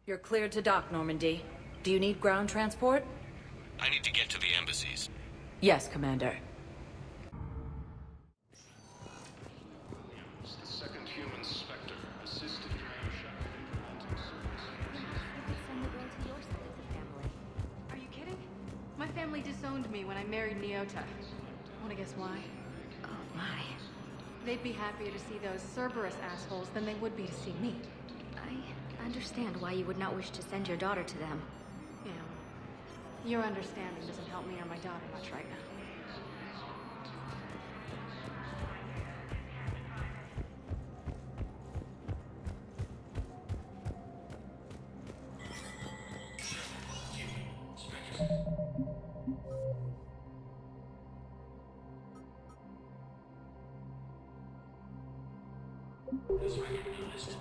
You're cleared to dock, Normandy. Do you need ground transport? I need to get to the embassies. Yes, Commander. The second human Spectre assisted Commander Shepard in implementing service. Are you kidding? My family disowned me when I married Nyota. Wanna guess why? Oh, why? They'd be happier to see those Cerberus assholes than they would be to see me. I understand why you would not wish to send your daughter to them. Yeah, Your understanding doesn't help me or my daughter much right now. Is recognized.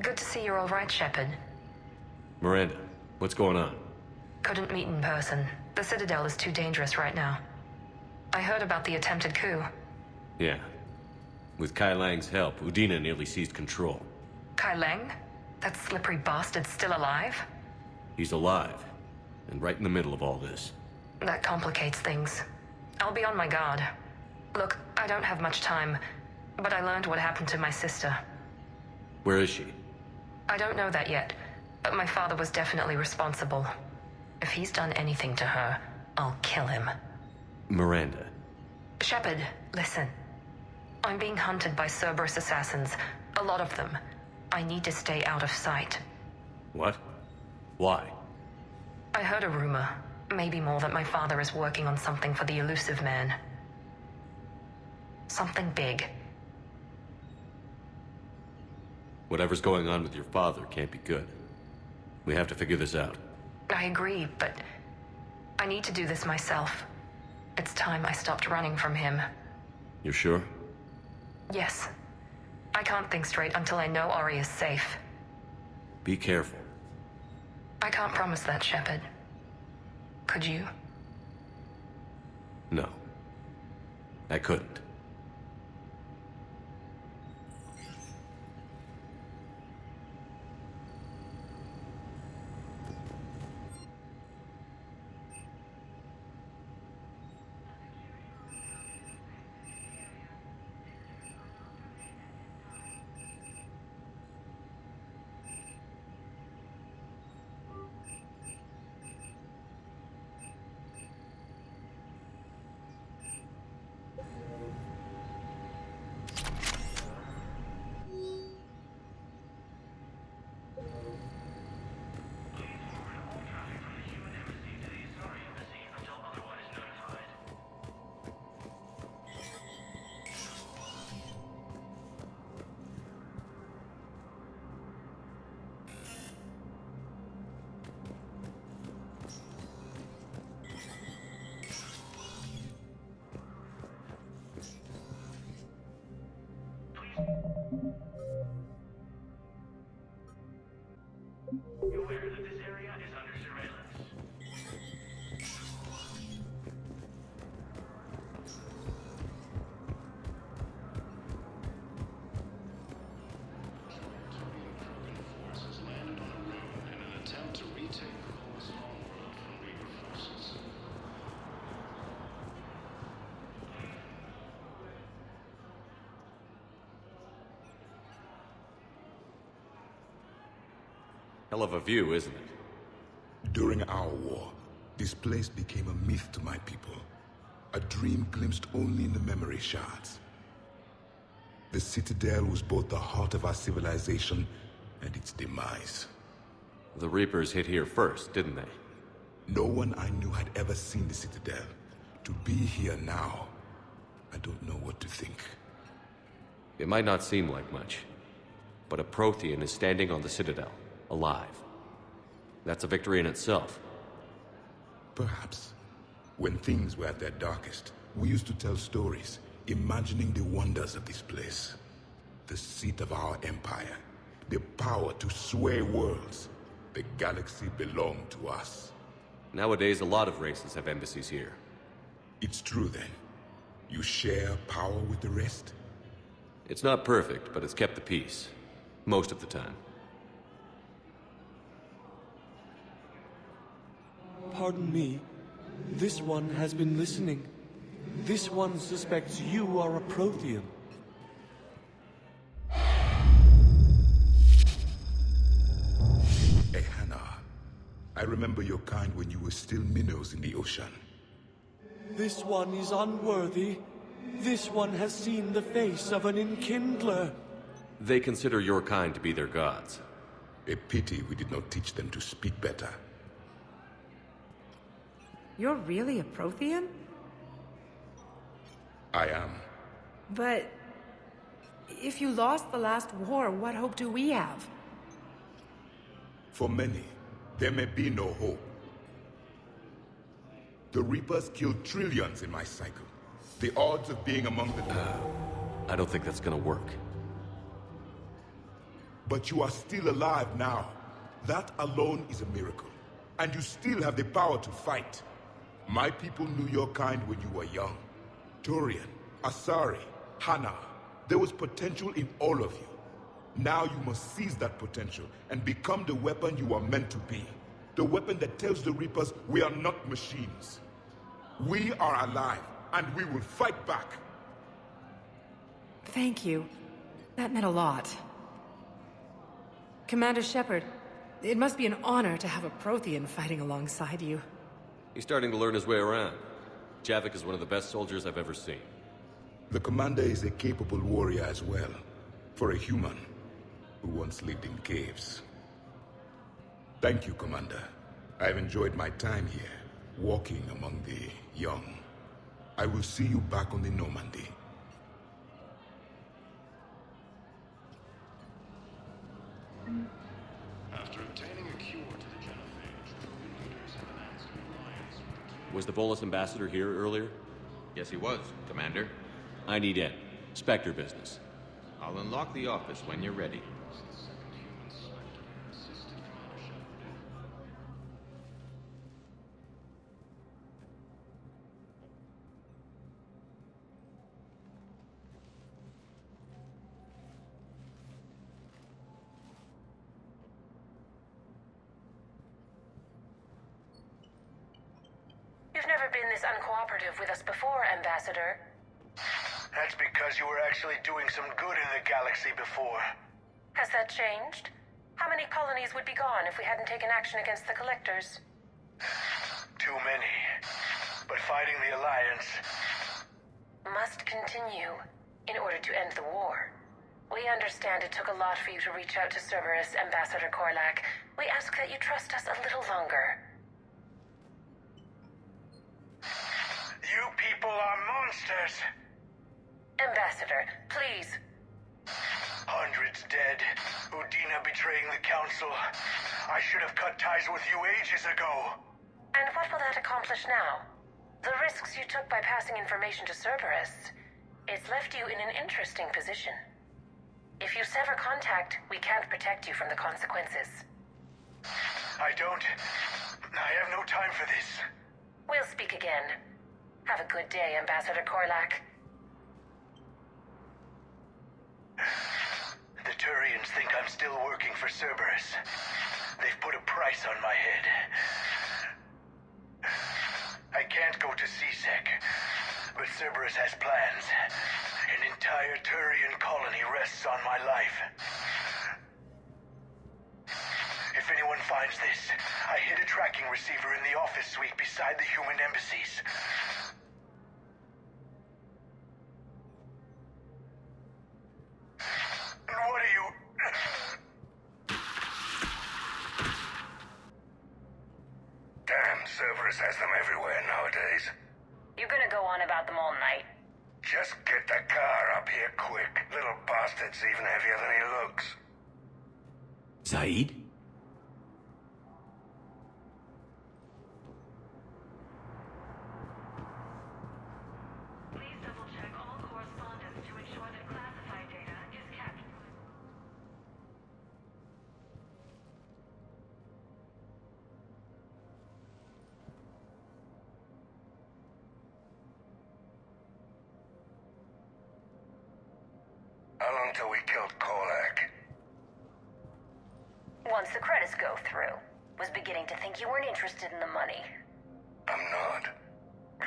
Good to see you're all right, Shepard. Miranda, what's going on? Couldn't meet in person. The Citadel is too dangerous right now. I heard about the attempted coup. Yeah. With Kai Lang's help, Udina nearly seized control. Kai Lang? That slippery bastard's still alive? He's alive, and right in the middle of all this. That complicates things. I'll be on my guard. Look, I don't have much time, but I learned what happened to my sister. Where is she? I don't know that yet, but my father was definitely responsible. If he's done anything to her, I'll kill him. Miranda. Shepard, listen. I'm being hunted by Cerberus assassins. A lot of them. I need to stay out of sight. What? Why? I heard a rumor, maybe more, that my father is working on something for the elusive man. Something big. Whatever's going on with your father can't be good. We have to figure this out. I agree, but I need to do this myself. It's time I stopped running from him. You're sure? Yes. I can't think straight until I know Ori is safe. Be careful. I can't promise that, Shepard. Could you? No. I couldn't. Be aware that this area is under surveillance. Forces landed on a ruin in an attempt to retake the Home's homeworld from Reaper forces. Hell of a view, isn't it? During our war, this place became a myth to my people. A dream glimpsed only in the memory shards. The Citadel was both the heart of our civilization and its demise. The Reapers hit here first, didn't they? No one I knew had ever seen the Citadel. To be here now, I don't know what to think. It might not seem like much, but a Prothean is standing on the Citadel, alive. That's a victory in itself. Perhaps. When things were at their darkest, we used to tell stories, imagining the wonders of this place. The seat of our empire, the power to sway worlds. The galaxy belonged to us. Nowadays, a lot of races have embassies here. It's true then. You share power with the rest? It's not perfect, but it's kept the peace. Most of the time. Pardon me. This one has been listening. This one suspects you are a Prothean. Hey, Hannah. I remember your kind when you were still minnows in the ocean. This one is unworthy. This one has seen the face of an enkindler. They consider your kind to be their gods. A pity we did not teach them to speak better. You're really a Prothean? I am. But if you lost the last war, what hope do we have? For many, there may be no hope. The Reapers killed trillions in my cycle. The odds of being among the... I don't think that's gonna work. But you are still alive now. That alone is a miracle. And you still have the power to fight. My people knew your kind when you were young. Turian, Asari, Hannah. There was potential in all of you. Now you must seize that potential and become the weapon you are meant to be. The weapon that tells the Reapers we are not machines. We are alive, and we will fight back. Thank you. That meant a lot. Commander Shepard, it must be an honor to have a Prothean fighting alongside you. He's starting to learn his way around. Javik is one of the best soldiers I've ever seen. The commander is a capable warrior as well. For a human who once lived in caves. Thank you, Commander. I've enjoyed my time here, walking among the young. I will see you back on the Normandy. After obtaining a cure to the genophage, leaders have announced an alliance. Was the Volus ambassador here earlier? Yes, he was, Commander. I need in. Spectre business. I'll unlock the office when you're ready. You've never been this uncooperative with us before, Ambassador. That's because you were actually doing some good in the galaxy before. Has that changed? How many colonies would be gone if we hadn't taken action against the Collectors? Too many. But fighting the Alliance... must continue in order to end the war. We understand it took a lot for you to reach out to Cerberus, Ambassador Korlak. We ask that you trust us a little longer. You people are monsters! Ambassador, please. Hundreds dead. Udina betraying the Council. I should have cut ties with you ages ago. And what will that accomplish now? The risks you took by passing information to Cerberus, it's left you in an interesting position. If you sever contact, we can't protect you from the consequences. I have no time for this. We'll speak again. Have a good day, Ambassador Korlak. The Turians think I'm still working for Cerberus. They've put a price on my head. I can't go to CSEC, but Cerberus has plans. An entire Turian colony rests on my life. If anyone finds this, I hid a tracking receiver in the office suite beside the human embassies. What are you... Damn, Cerberus has them everywhere nowadays. You're gonna go on about them all night? Just get the car up here quick. Little bastard's even heavier than he looks. Zaid? Please double-check all correspondence to ensure that classified data is kept. How long till we killed Korlak? Once the credits go through. Was beginning to think you weren't interested in the money. I'm not.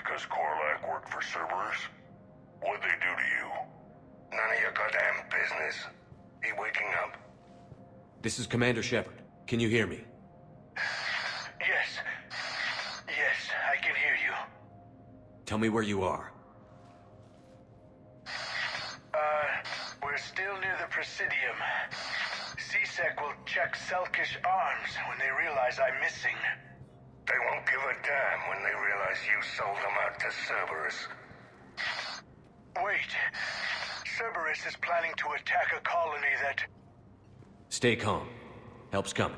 Because Korlak worked for Cerberus? What'd they do to you? None of your goddamn business. He waking up? This is Commander Shepard. Can you hear me? Yes. Yes, I can hear you. Tell me where you are. We're still near the Presidium. CSEC will check Selkish arms when they realize I'm missing. They won't give a damn when they realize you sold them out to Cerberus. Wait. Cerberus is planning to attack a colony that... Stay calm. Help's coming.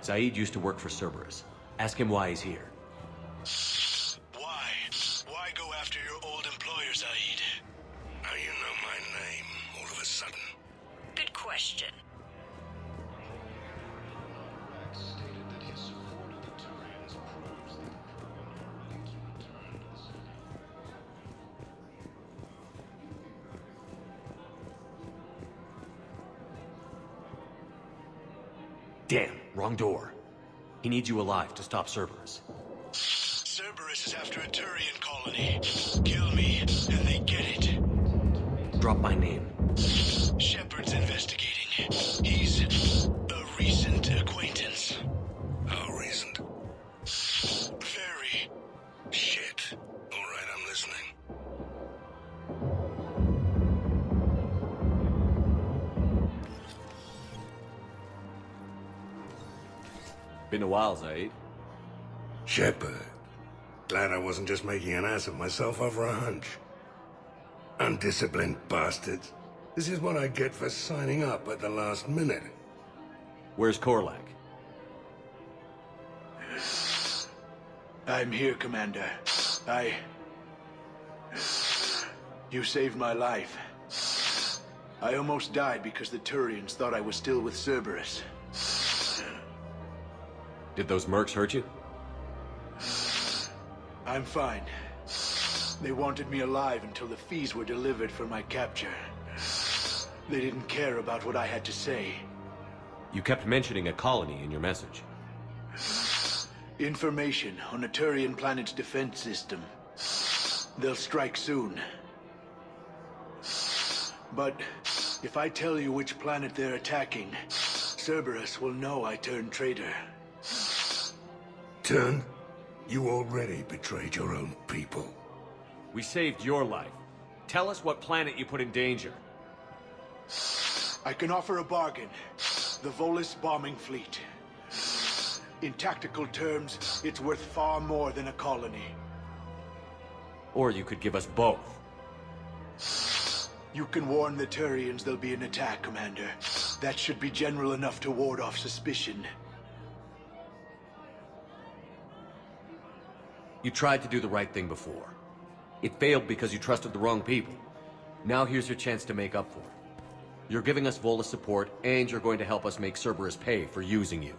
Zaid used to work for Cerberus. Ask him why he's here. Why? Why go after your old employer, Zaid? How you know my name all of a sudden? Good question. Stated that his support of the Turians proves that the crew are willing to return to the city. Damn, wrong door. He needs you alive to stop Cerberus. Cerberus is after a Turian colony. Kill me, and they get it. Drop my name. Shepard's investigating. He's a recent acquaintance. How recent? Very. Shit. All right, I'm listening. Been a while, Zaid. Shepard. Glad I wasn't just making an ass of myself over a hunch. Undisciplined bastards. This is what I get for signing up at the last minute. Where's Korlak? I'm here, Commander. You saved my life. I almost died because the Turians thought I was still with Cerberus. Did those mercs hurt you? I'm fine. They wanted me alive until the fees were delivered for my capture. They didn't care about what I had to say. You kept mentioning a colony in your message. Information on a Turian planet's defense system. They'll strike soon. But if I tell you which planet they're attacking, Cerberus will know I turned traitor. Turn? You already betrayed your own people. We saved your life. Tell us what planet you put in danger. I can offer a bargain. The Volus bombing fleet. In tactical terms, it's worth far more than a colony. Or you could give us both. You can warn the Turians there'll be an attack, Commander. That should be general enough to ward off suspicion. You tried to do the right thing before. It failed because you trusted the wrong people. Now here's your chance to make up for it. You're giving us Volus support, and you're going to help us make Cerberus pay for using you.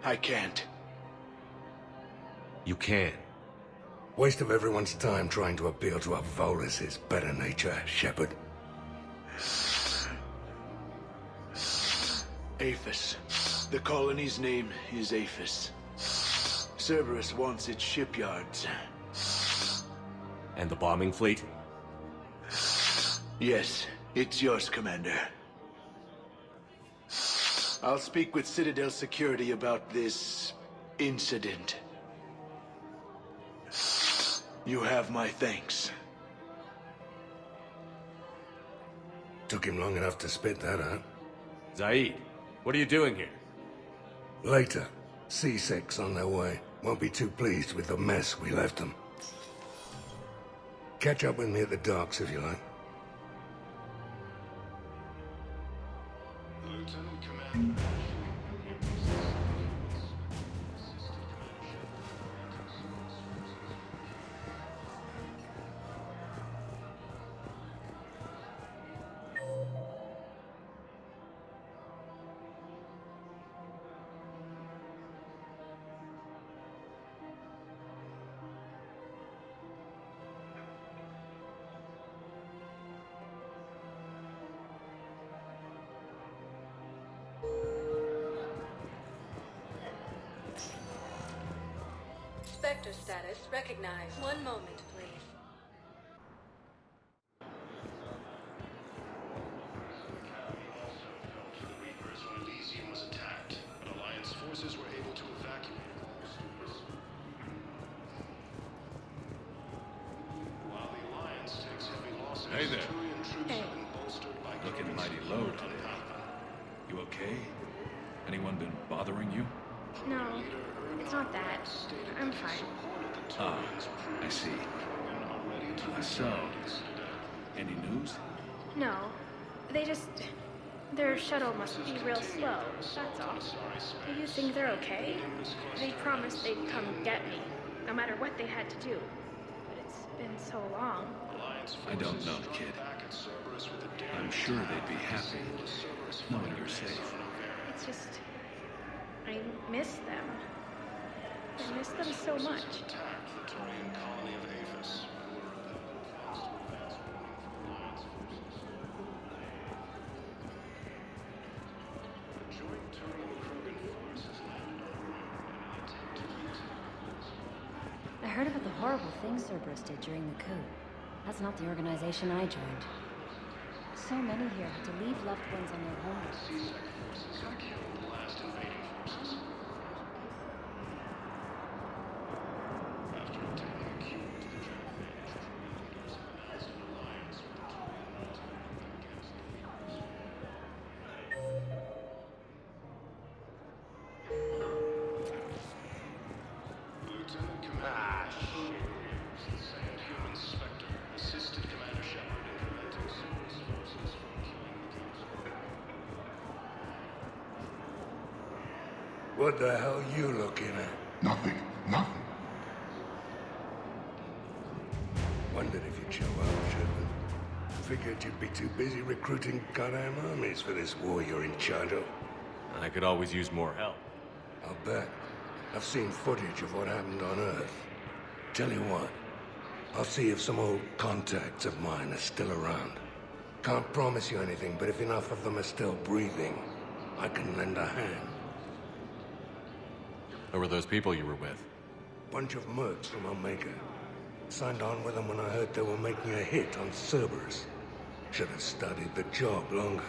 I can't. You can. Waste of everyone's time trying to appeal to a Volus' better nature, Shepard. Aphis. The colony's name is Aphis. Cerberus wants its shipyards. And the bombing fleet? Yes, it's yours, Commander. I'll speak with Citadel security about this incident. You have my thanks. Took him long enough to spit that out. Zaid, what are you doing here? Later. C-Sec's on their way. Won't be too pleased with the mess we left them. Catch up with me at the docks if you like. Lieutenant Commander. Spectre status recognized. One moment, please. The Reapers when Elysium was attacked, but Alliance forces were able to evacuate all students. While the Alliance takes heavy losses, Hey there. Turian troops have been bolstered by Looking Krogan's mighty low support on today. Alpha. You okay? Anyone been bothering you? No, it's not that. I'm fine. Ah, I see. So, any news? No, their shuttle must be real slow, that's all. Do you think they're okay? They promised they'd come get me, no matter what they had to do. But it's been so long. I don't know, kid. I'm sure they'd be happy knowing you're safe. It's just... I miss them. I miss them so much. I heard about the horrible things Cerberus did during the coup. That's not the organization I joined. So many here had to leave loved ones on their homeworlds. What the hell are you looking at? Nothing. Nothing. Wondered if you'd show up, Sherman. Figured you'd be too busy recruiting goddamn armies for this war you're in charge of. I could always use more help. I'll bet. I've seen footage of what happened on Earth. Tell you what, I'll see if some old contacts of mine are still around. Can't promise you anything, but if enough of them are still breathing, I can lend a hand. Who were those people you were with? Bunch of mercs from Omega. Signed on with them when I heard they were making a hit on Cerberus. Should have studied the job longer.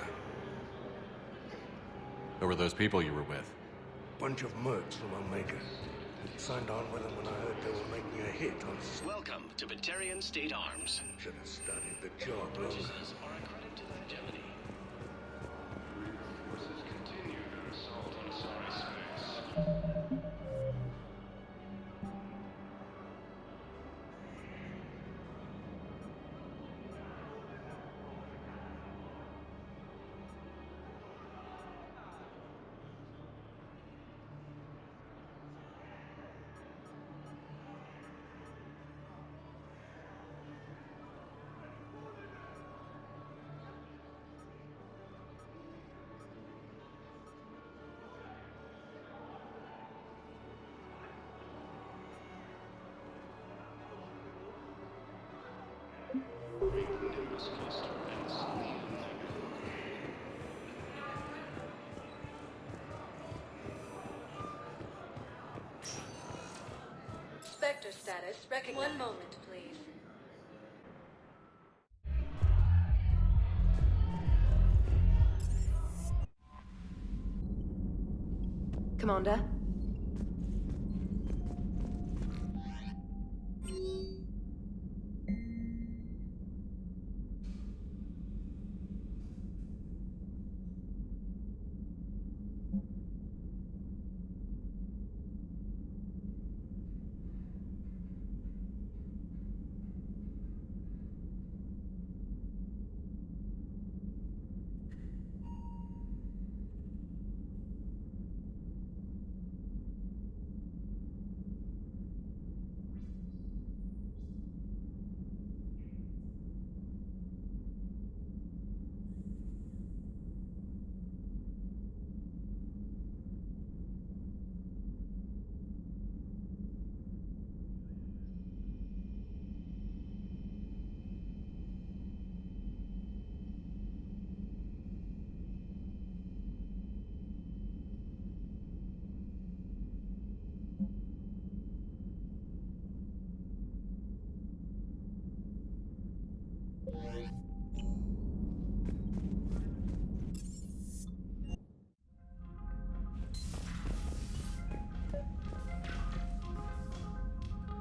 Who were those people you were with? Bunch of mercs from Omega. Signed on with them when I heard they were making a hit on Welcome to Batarian State Arms. Should have studied the job longer. Purchases are a credit to the hegemony. Forces continue their assault on Asari space. Spectre status recognized. One moment, please. Commander?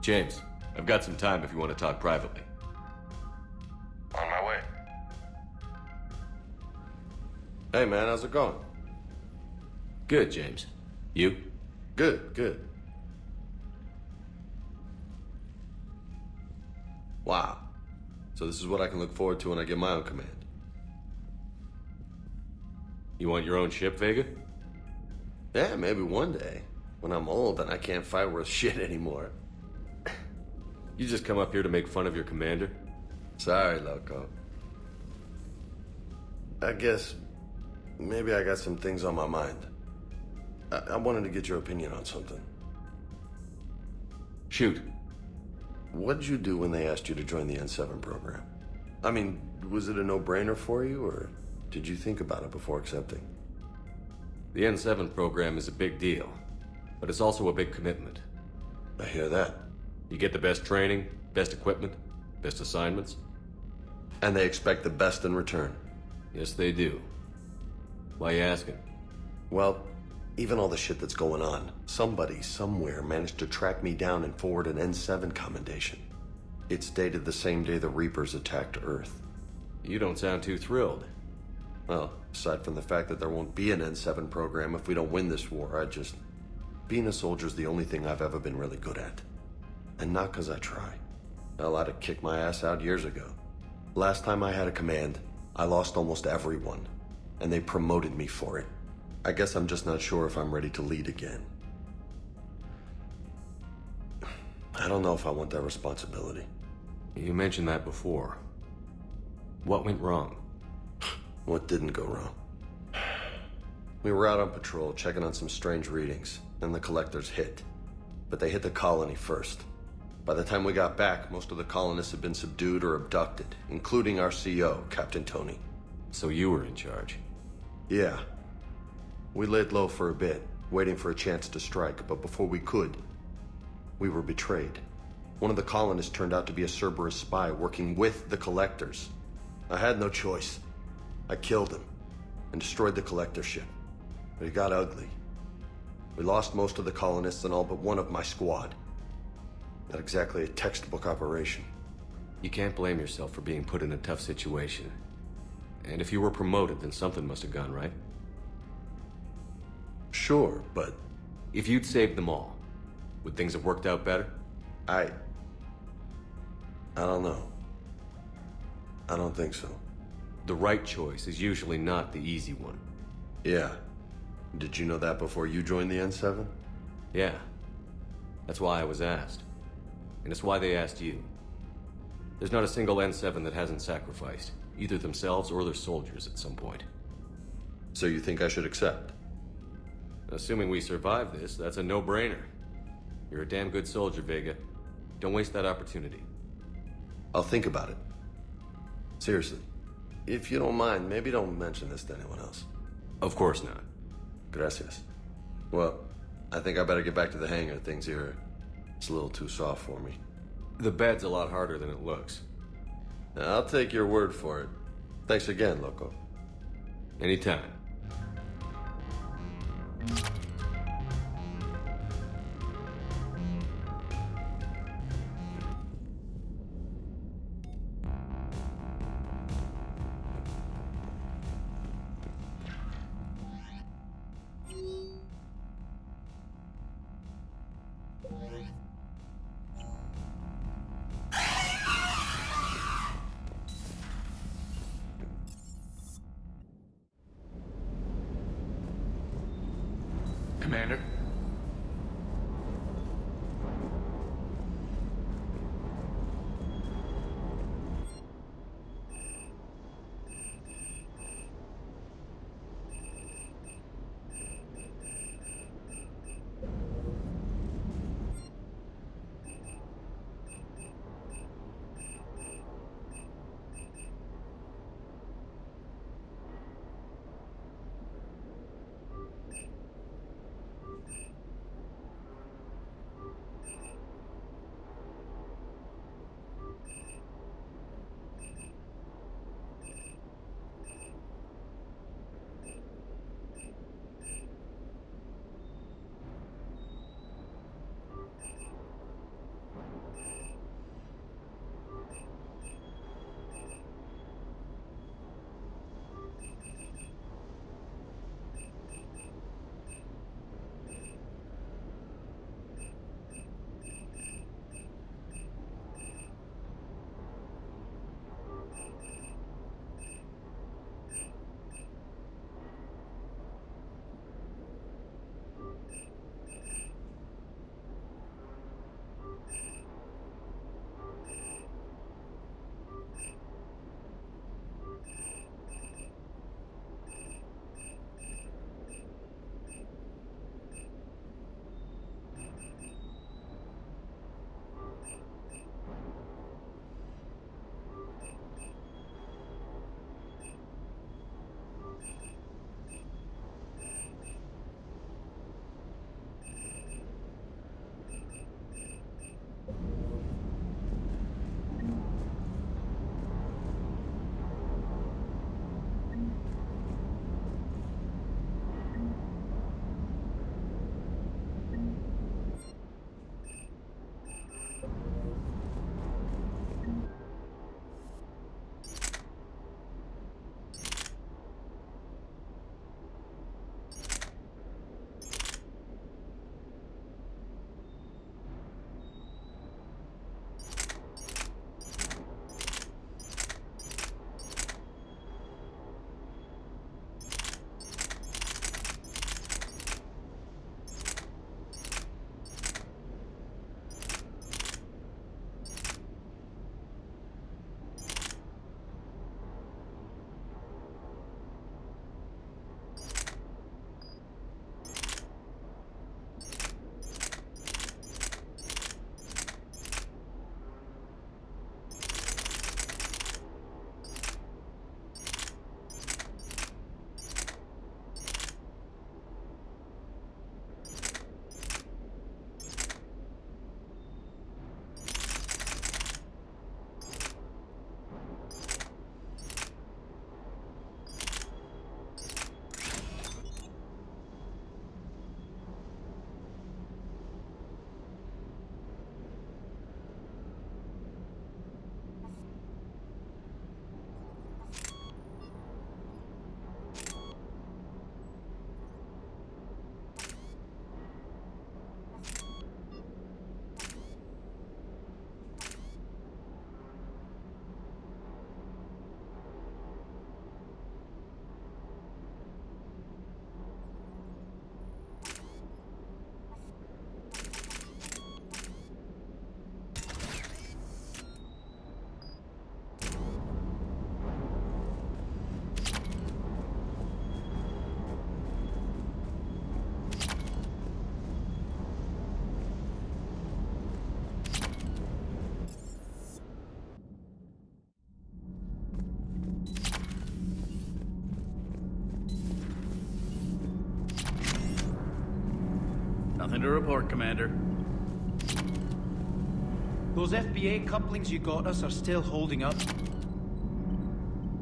James, I've got some time if you want to talk privately. On my way. Hey man, how's it going? Good, James. You? Good, good. Wow. So this is what I can look forward to when I get my own command. You want your own ship, Vega? Yeah, maybe one day. When I'm old and I can't fight worth shit anymore. You just come up here to make fun of your commander? Sorry, Loco. I guess maybe I got some things on my mind. I wanted to get your opinion on something. Shoot. What did you do when they asked you to join the N7 program? I mean, was it a no-brainer for you, or did you think about it before accepting? The N7 program is a big deal, but it's also a big commitment. I hear that. You get the best training, best equipment, best assignments. And they expect the best in return. Yes, they do. Why are you asking? Well, even all the shit that's going on, somebody somewhere managed to track me down and forward an N7 commendation. It's dated the same day the Reapers attacked Earth. You don't sound too thrilled. Well, aside from the fact that there won't be an N7 program if we don't win this war, being a soldier's the only thing I've ever been really good at. And not because I try. Hell, I'd have kicked my ass out years ago. Last time I had a command, I lost almost everyone, and they promoted me for it. I guess I'm just not sure if I'm ready to lead again. I don't know if I want that responsibility. You mentioned that before. What went wrong? What didn't go wrong? We were out on patrol, checking on some strange readings, and the collectors hit. But they hit the colony first. By the time we got back, most of the colonists had been subdued or abducted, including our CO, Captain Tony. So you were in charge? Yeah. We laid low for a bit, waiting for a chance to strike, but before we could, we were betrayed. One of the colonists turned out to be a Cerberus spy working with the collectors. I had no choice. I killed him and destroyed the collector ship. But it got ugly. We lost most of the colonists and all but one of my squad. Not exactly a textbook operation. You can't blame yourself for being put in a tough situation. And if you were promoted, then something must have gone right. Sure, but... If you'd saved them all, would things have worked out better? I don't know. I don't think so. The right choice is usually not the easy one. Yeah. Did you know that before you joined the N7? Yeah. That's why I was asked. And it's why they asked you. There's not a single N7 that hasn't sacrificed, either themselves or their soldiers at some point. So you think I should accept? Assuming we survive this, that's a no-brainer. You're a damn good soldier, Vega. Don't waste that opportunity. I'll think about it. Seriously. If you don't mind, maybe don't mention this to anyone else. Of course not. Gracias. Well, I think I better get back to the hang of things here. It's a little too soft for me. The bed's a lot harder than it looks. I'll take your word for it. Thanks again, Loco. Anytime. Nothing to report, Commander. Those FBA couplings you got us are still holding up.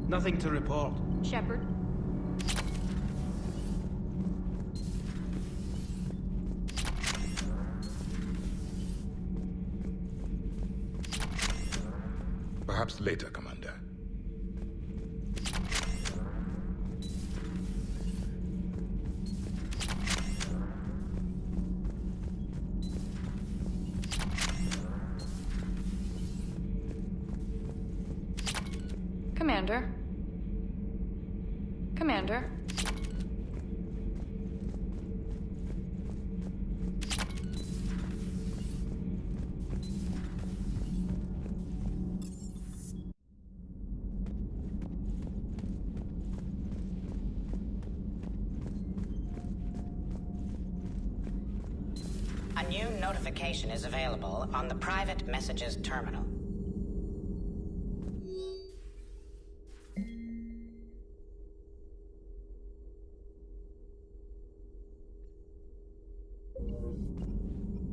Nothing to report. Shepard. Perhaps later, Commander. Commander. Commander. A new notification is available on the private messages terminal.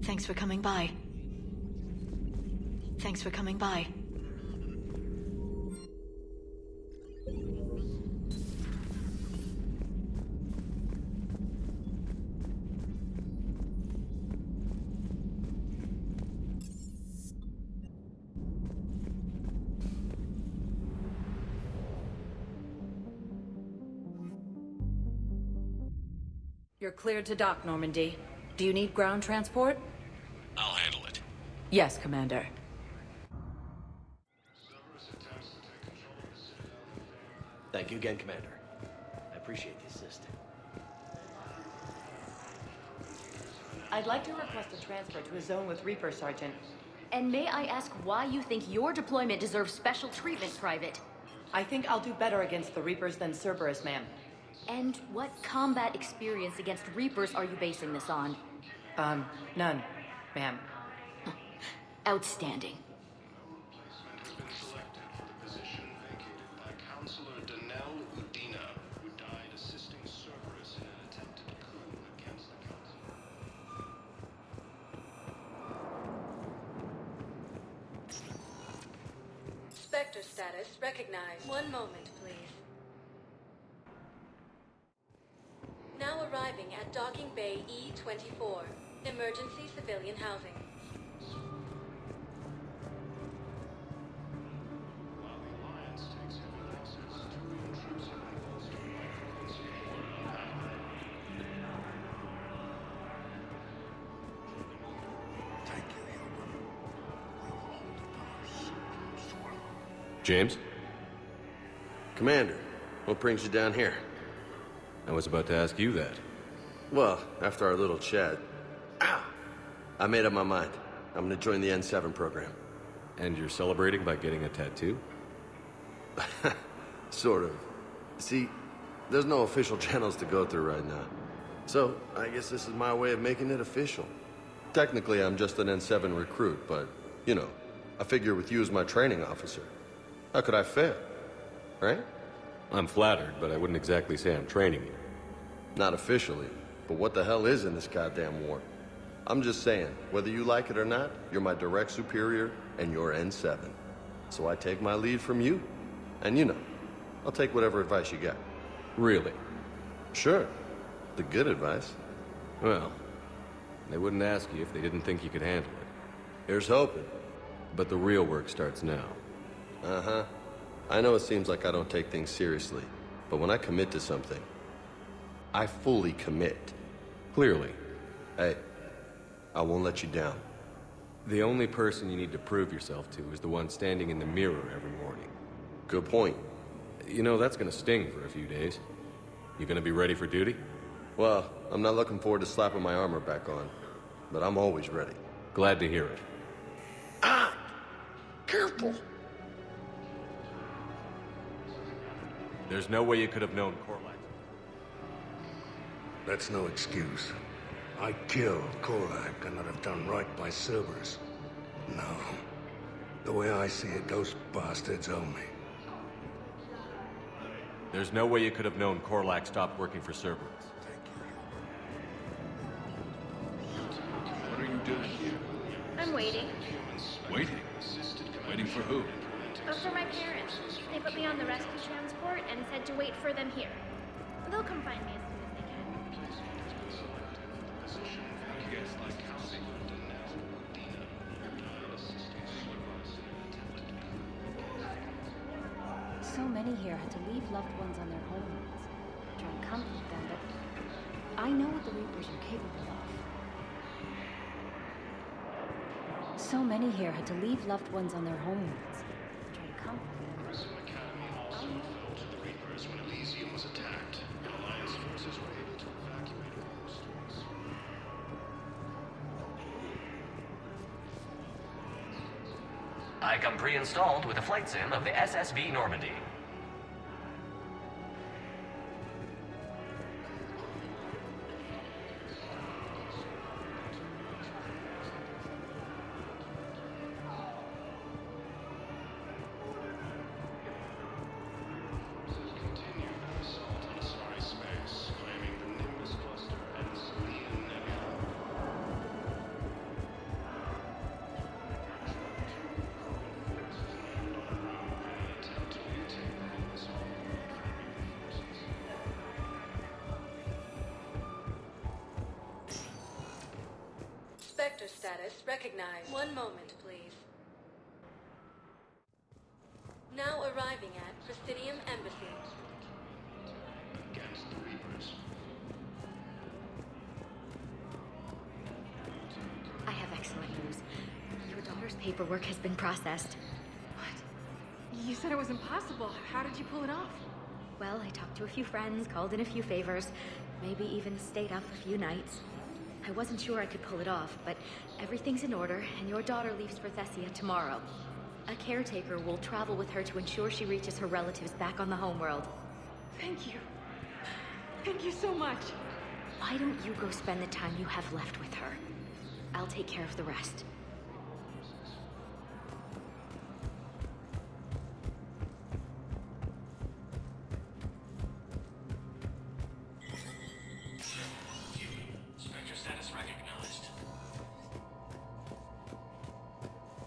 Thanks for coming by. Thanks for coming by. You're cleared to dock, Normandy. Do you need ground transport? I'll handle it. Yes, Commander. Thank you again, Commander. I appreciate the assist. I'd like to request a transfer to a zone with Reaper, Sergeant. And may I ask why you think your deployment deserves special treatment, Private? I think I'll do better against the Reapers than Cerberus, ma'am. And what combat experience against Reapers are you basing this on? None, ma'am. Outstanding. Selected for the position vacated by Counselor Danelle Udina, who died assisting Cerberus in an attempted coup against the Council. Spectre status recognized. One moment, please. Now arriving at Docking Bay E-24. Emergency civilian housing. While the Alliance takes heavy access to intrusive and bolstered by frequency support Thank you, human. We will hold it as well. James? Commander, what brings you down here? I was about to ask you that. Well, after our little chat, I made up my mind. I'm gonna join the N7 program. And you're celebrating by getting a tattoo? Sort of. See, there's no official channels to go through right now. So, I guess this is my way of making it official. Technically, I'm just an N7 recruit, but, you know, I figure with you as my training officer, how could I fail? Right? I'm flattered, but I wouldn't exactly say I'm training you. Not officially, but what the hell is in this goddamn war? I'm just saying, whether you like it or not, you're my direct superior, and you're N7. So I take my lead from you. And you know, I'll take whatever advice you got. Really? Sure. The good advice. Well, they wouldn't ask you if they didn't think you could handle it. Here's hoping. But the real work starts now. Uh-huh. I know it seems like I don't take things seriously, but when I commit to something, I fully commit. Clearly. Hey, I won't let you down. The only person you need to prove yourself to is the one standing in the mirror every morning. Good point. You know, that's gonna sting for a few days. You gonna be ready for duty? Well, I'm not looking forward to slapping my armor back on, but I'm always ready. Glad to hear it. Careful! There's no way you could have known Korlak. That's no excuse. I killed Korlak and I'd have done right by Cerberus. No. The way I see it, those bastards owe me. There's no way you could have known Korlak stopped working for Cerberus. Thank you. waiting. Waiting? Waiting for who? For my parents. They put me on the rescue transport and said to wait for them here. They'll come find me as soon as they can. So many here had to leave loved ones on their homes. Try to comfort them, but I know what the Reapers are capable of. So many here had to leave loved ones on their homes. Try to comfort them. Academy also fell to the Reapers when Elysium was attacked, and Alliance forces were able to evacuate most streets. I come pre-installed with a flight sim of the SSB Normandy. Spectre status recognized. One moment, please. Now arriving at Presidium Embassy. Against the Reapers. I have excellent news. Your daughter's paperwork has been processed. You said it was impossible. How did you pull it off? Well, I talked to a few friends, called in a few favors, maybe even stayed up a few nights. I wasn't sure I could pull it off, but everything's in order, and your daughter leaves for Thessia tomorrow. A caretaker will travel with her to ensure she reaches her relatives back on the homeworld. Thank you. Thank you so much. Why don't you go spend the time you have left with her? I'll take care of the rest. Spectre status recognized.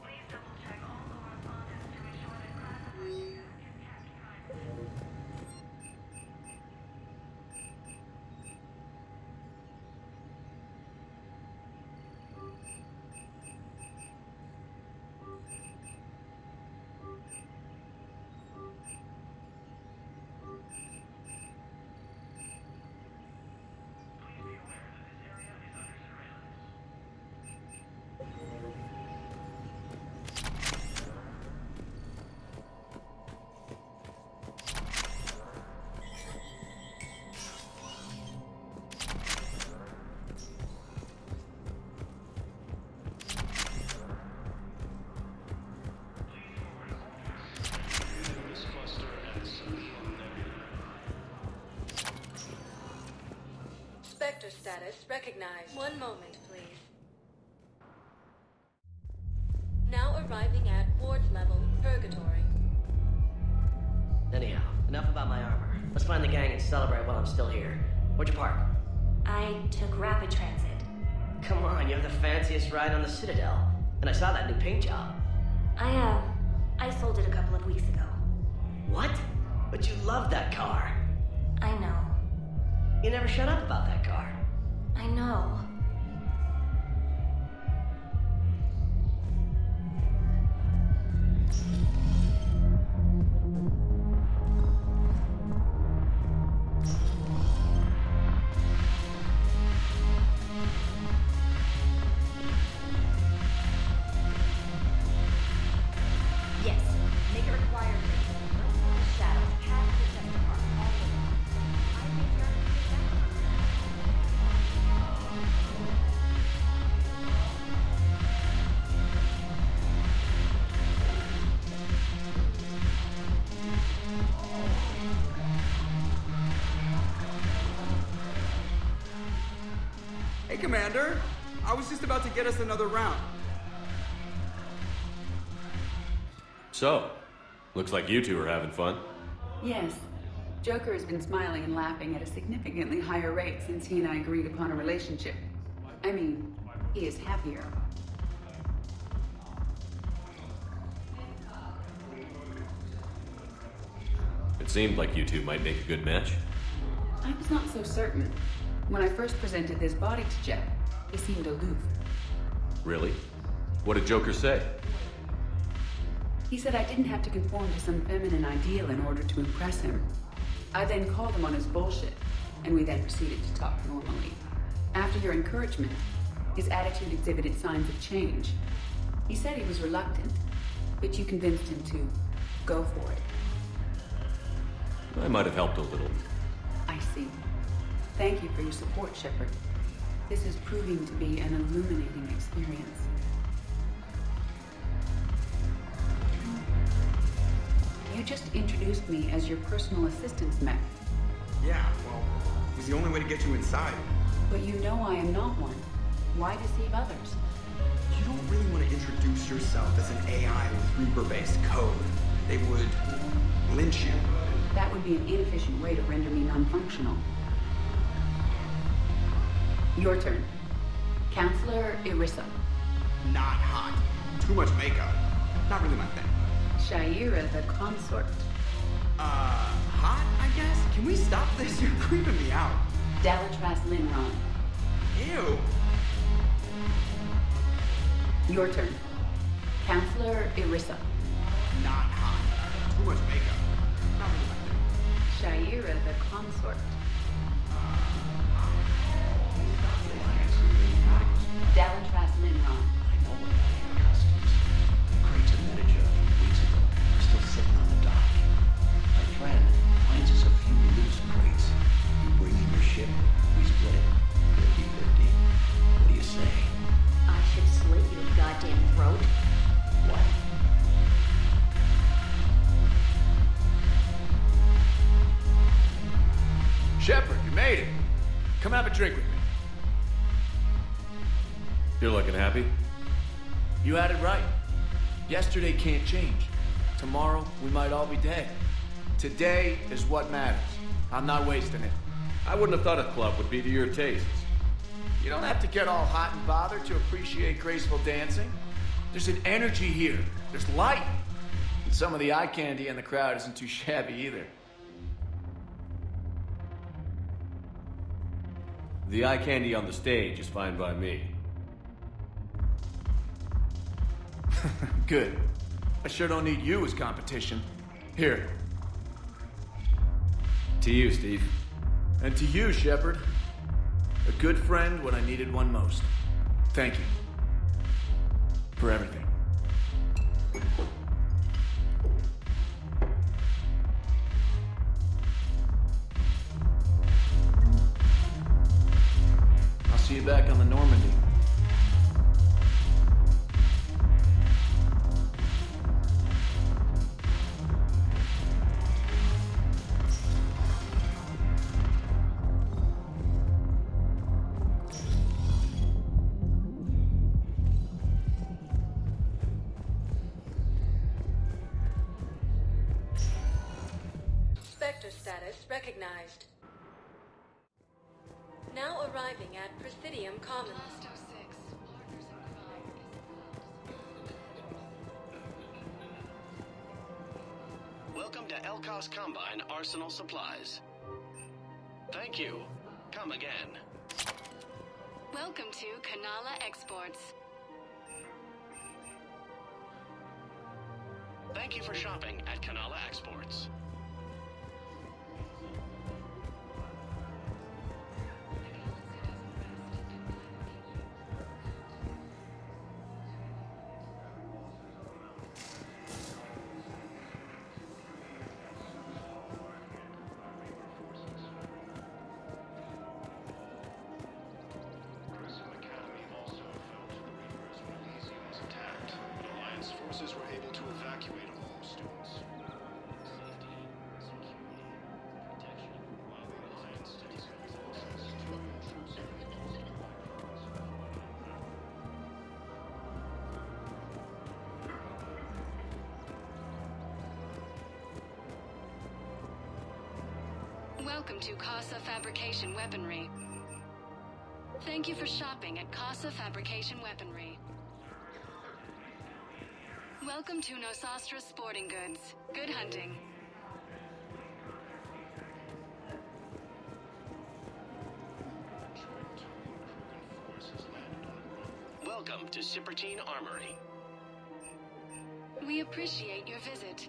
Please double-check all correspondence to ensure that classified data is kept private. Spectre status recognized. One moment, please. Now arriving at Ward's level, Purgatory. Anyhow, enough about my armor. Let's find the gang and celebrate while I'm still here. Where'd you park? I took rapid transit. Come on, you have the fanciest ride on the Citadel. And I saw that new paint job. I sold it a couple of weeks ago. What? But you love that car. I know. You never shut up about that car. I know. Yes, make it required. The shadows have to set apart all of them. I think you're Hey, Commander. I was just about to get us another round. So, looks like you two are having fun. Yes. Joker has been smiling and laughing at a significantly higher rate since he and I agreed upon a relationship. I mean, he is happier. It seemed like you two might make a good match. I was not so certain. When I first presented this body to Jeff, he seemed aloof. Really? What did Joker say? He said I didn't have to conform to some feminine ideal in order to impress him. I then called him on his bullshit, and we then proceeded to talk normally. After your encouragement, his attitude exhibited signs of change. He said he was reluctant, but you convinced him to go for it. I might have helped a little. I see. Thank you for your support, Shepard. This is proving to be an illuminating experience. You just introduced me as your personal assistance mech. Yeah, well, it was the only way to get you inside. But you know I am not one. Why deceive others? You don't really want to introduce yourself as an AI with Reaper-based code. They would lynch you. That would be an inefficient way to render me non-functional. Your turn. Counselor Irissa. Not hot. Too much makeup. Not really my thing. Shaira the consort. Hot, I guess? Can we stop this? You're creeping me out. Dalatras Linron. Ew. Your turn. Counselor Irissa. Not hot. Too much makeup. Not really my thing. Shaira the consort. Dalatras Linron. I know what my customs. Crates of miniature weeks ago are still sitting on the dock. My friend finds us a few loose crates. You bring in your ship, we split it. 50-50. What do you say? I should slit your goddamn throat. What? Shepard, you made it. Come have a drink with me. You're looking happy? You had it right. Yesterday can't change. Tomorrow, we might all be dead. Today is what matters. I'm not wasting it. I wouldn't have thought a club would be to your tastes. You don't have to get all hot and bothered to appreciate graceful dancing. There's an energy here. There's light. And some of the eye candy in the crowd isn't too shabby either. The eye candy on the stage is fine by me. Good. I sure don't need you as competition. Here. To you, Steve. And to you, Shepard. A good friend when I needed one most. Thank you. For everything. I'll see you back on the Normandy. Spectre status recognized. Now arriving at Presidium Commons. Welcome to Elkos Combine Arsenal Supplies. Thank you. Come again. Welcome to Kanala Exports. Thank you for shopping at Kanala Exports. Forces were able to evacuate all students. Welcome to Casa Fabrication Weaponry. Thank you for shopping at Casa Fabrication Weaponry. Welcome to Nosastra Sporting Goods. Good hunting. Cypertine Armory. We appreciate your visit.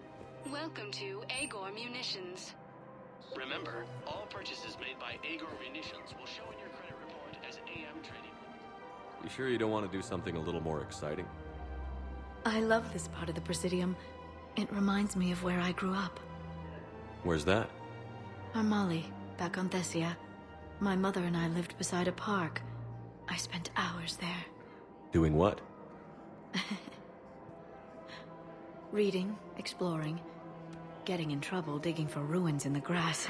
Welcome to Agor Munitions. Remember, all purchases made by Agor Munitions will show in your credit report as AM trading. You sure you don't want to do something a little more exciting? I love this part of the Presidium. It reminds me of where I grew up. Where's that? Armali, back on Thessia. My mother and I lived beside a park. I spent hours there. Doing what? Reading, exploring, getting in trouble digging for ruins in the grass.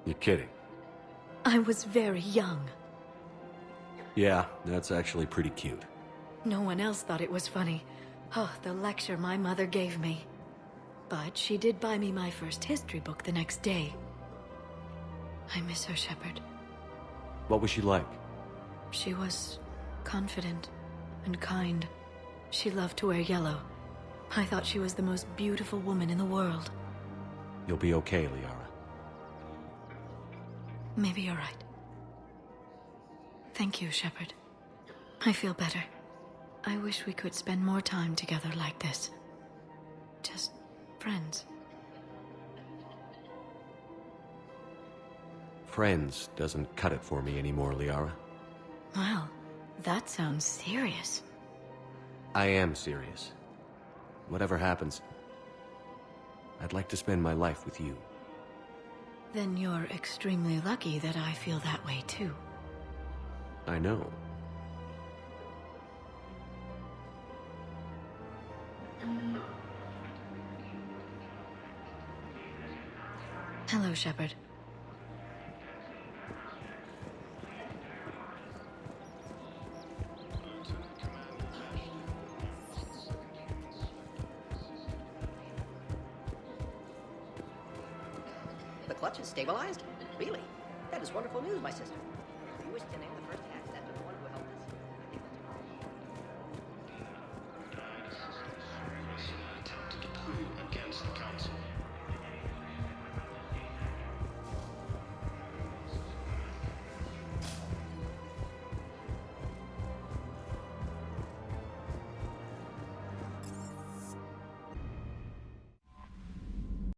You're kidding. I was very young. Yeah, that's actually pretty cute. No one else thought it was funny. Oh, the lecture my mother gave me. But she did buy me my first history book the next day. I miss her, Shepard. What was she like? She was confident and kind. She loved to wear yellow. I thought she was the most beautiful woman in the world. You'll be okay, Liara. Maybe you're right. Thank you, Shepard. I feel better. I wish we could spend more time together like this. Just friends. Friends doesn't cut it for me anymore, Liara. Well, that sounds serious. I am serious. Whatever happens, I'd like to spend my life with you. Then you're extremely lucky that I feel that way too. I know. Hello, Shepard. The clutch is stabilized? Really? That is wonderful news, my sister. You wish to name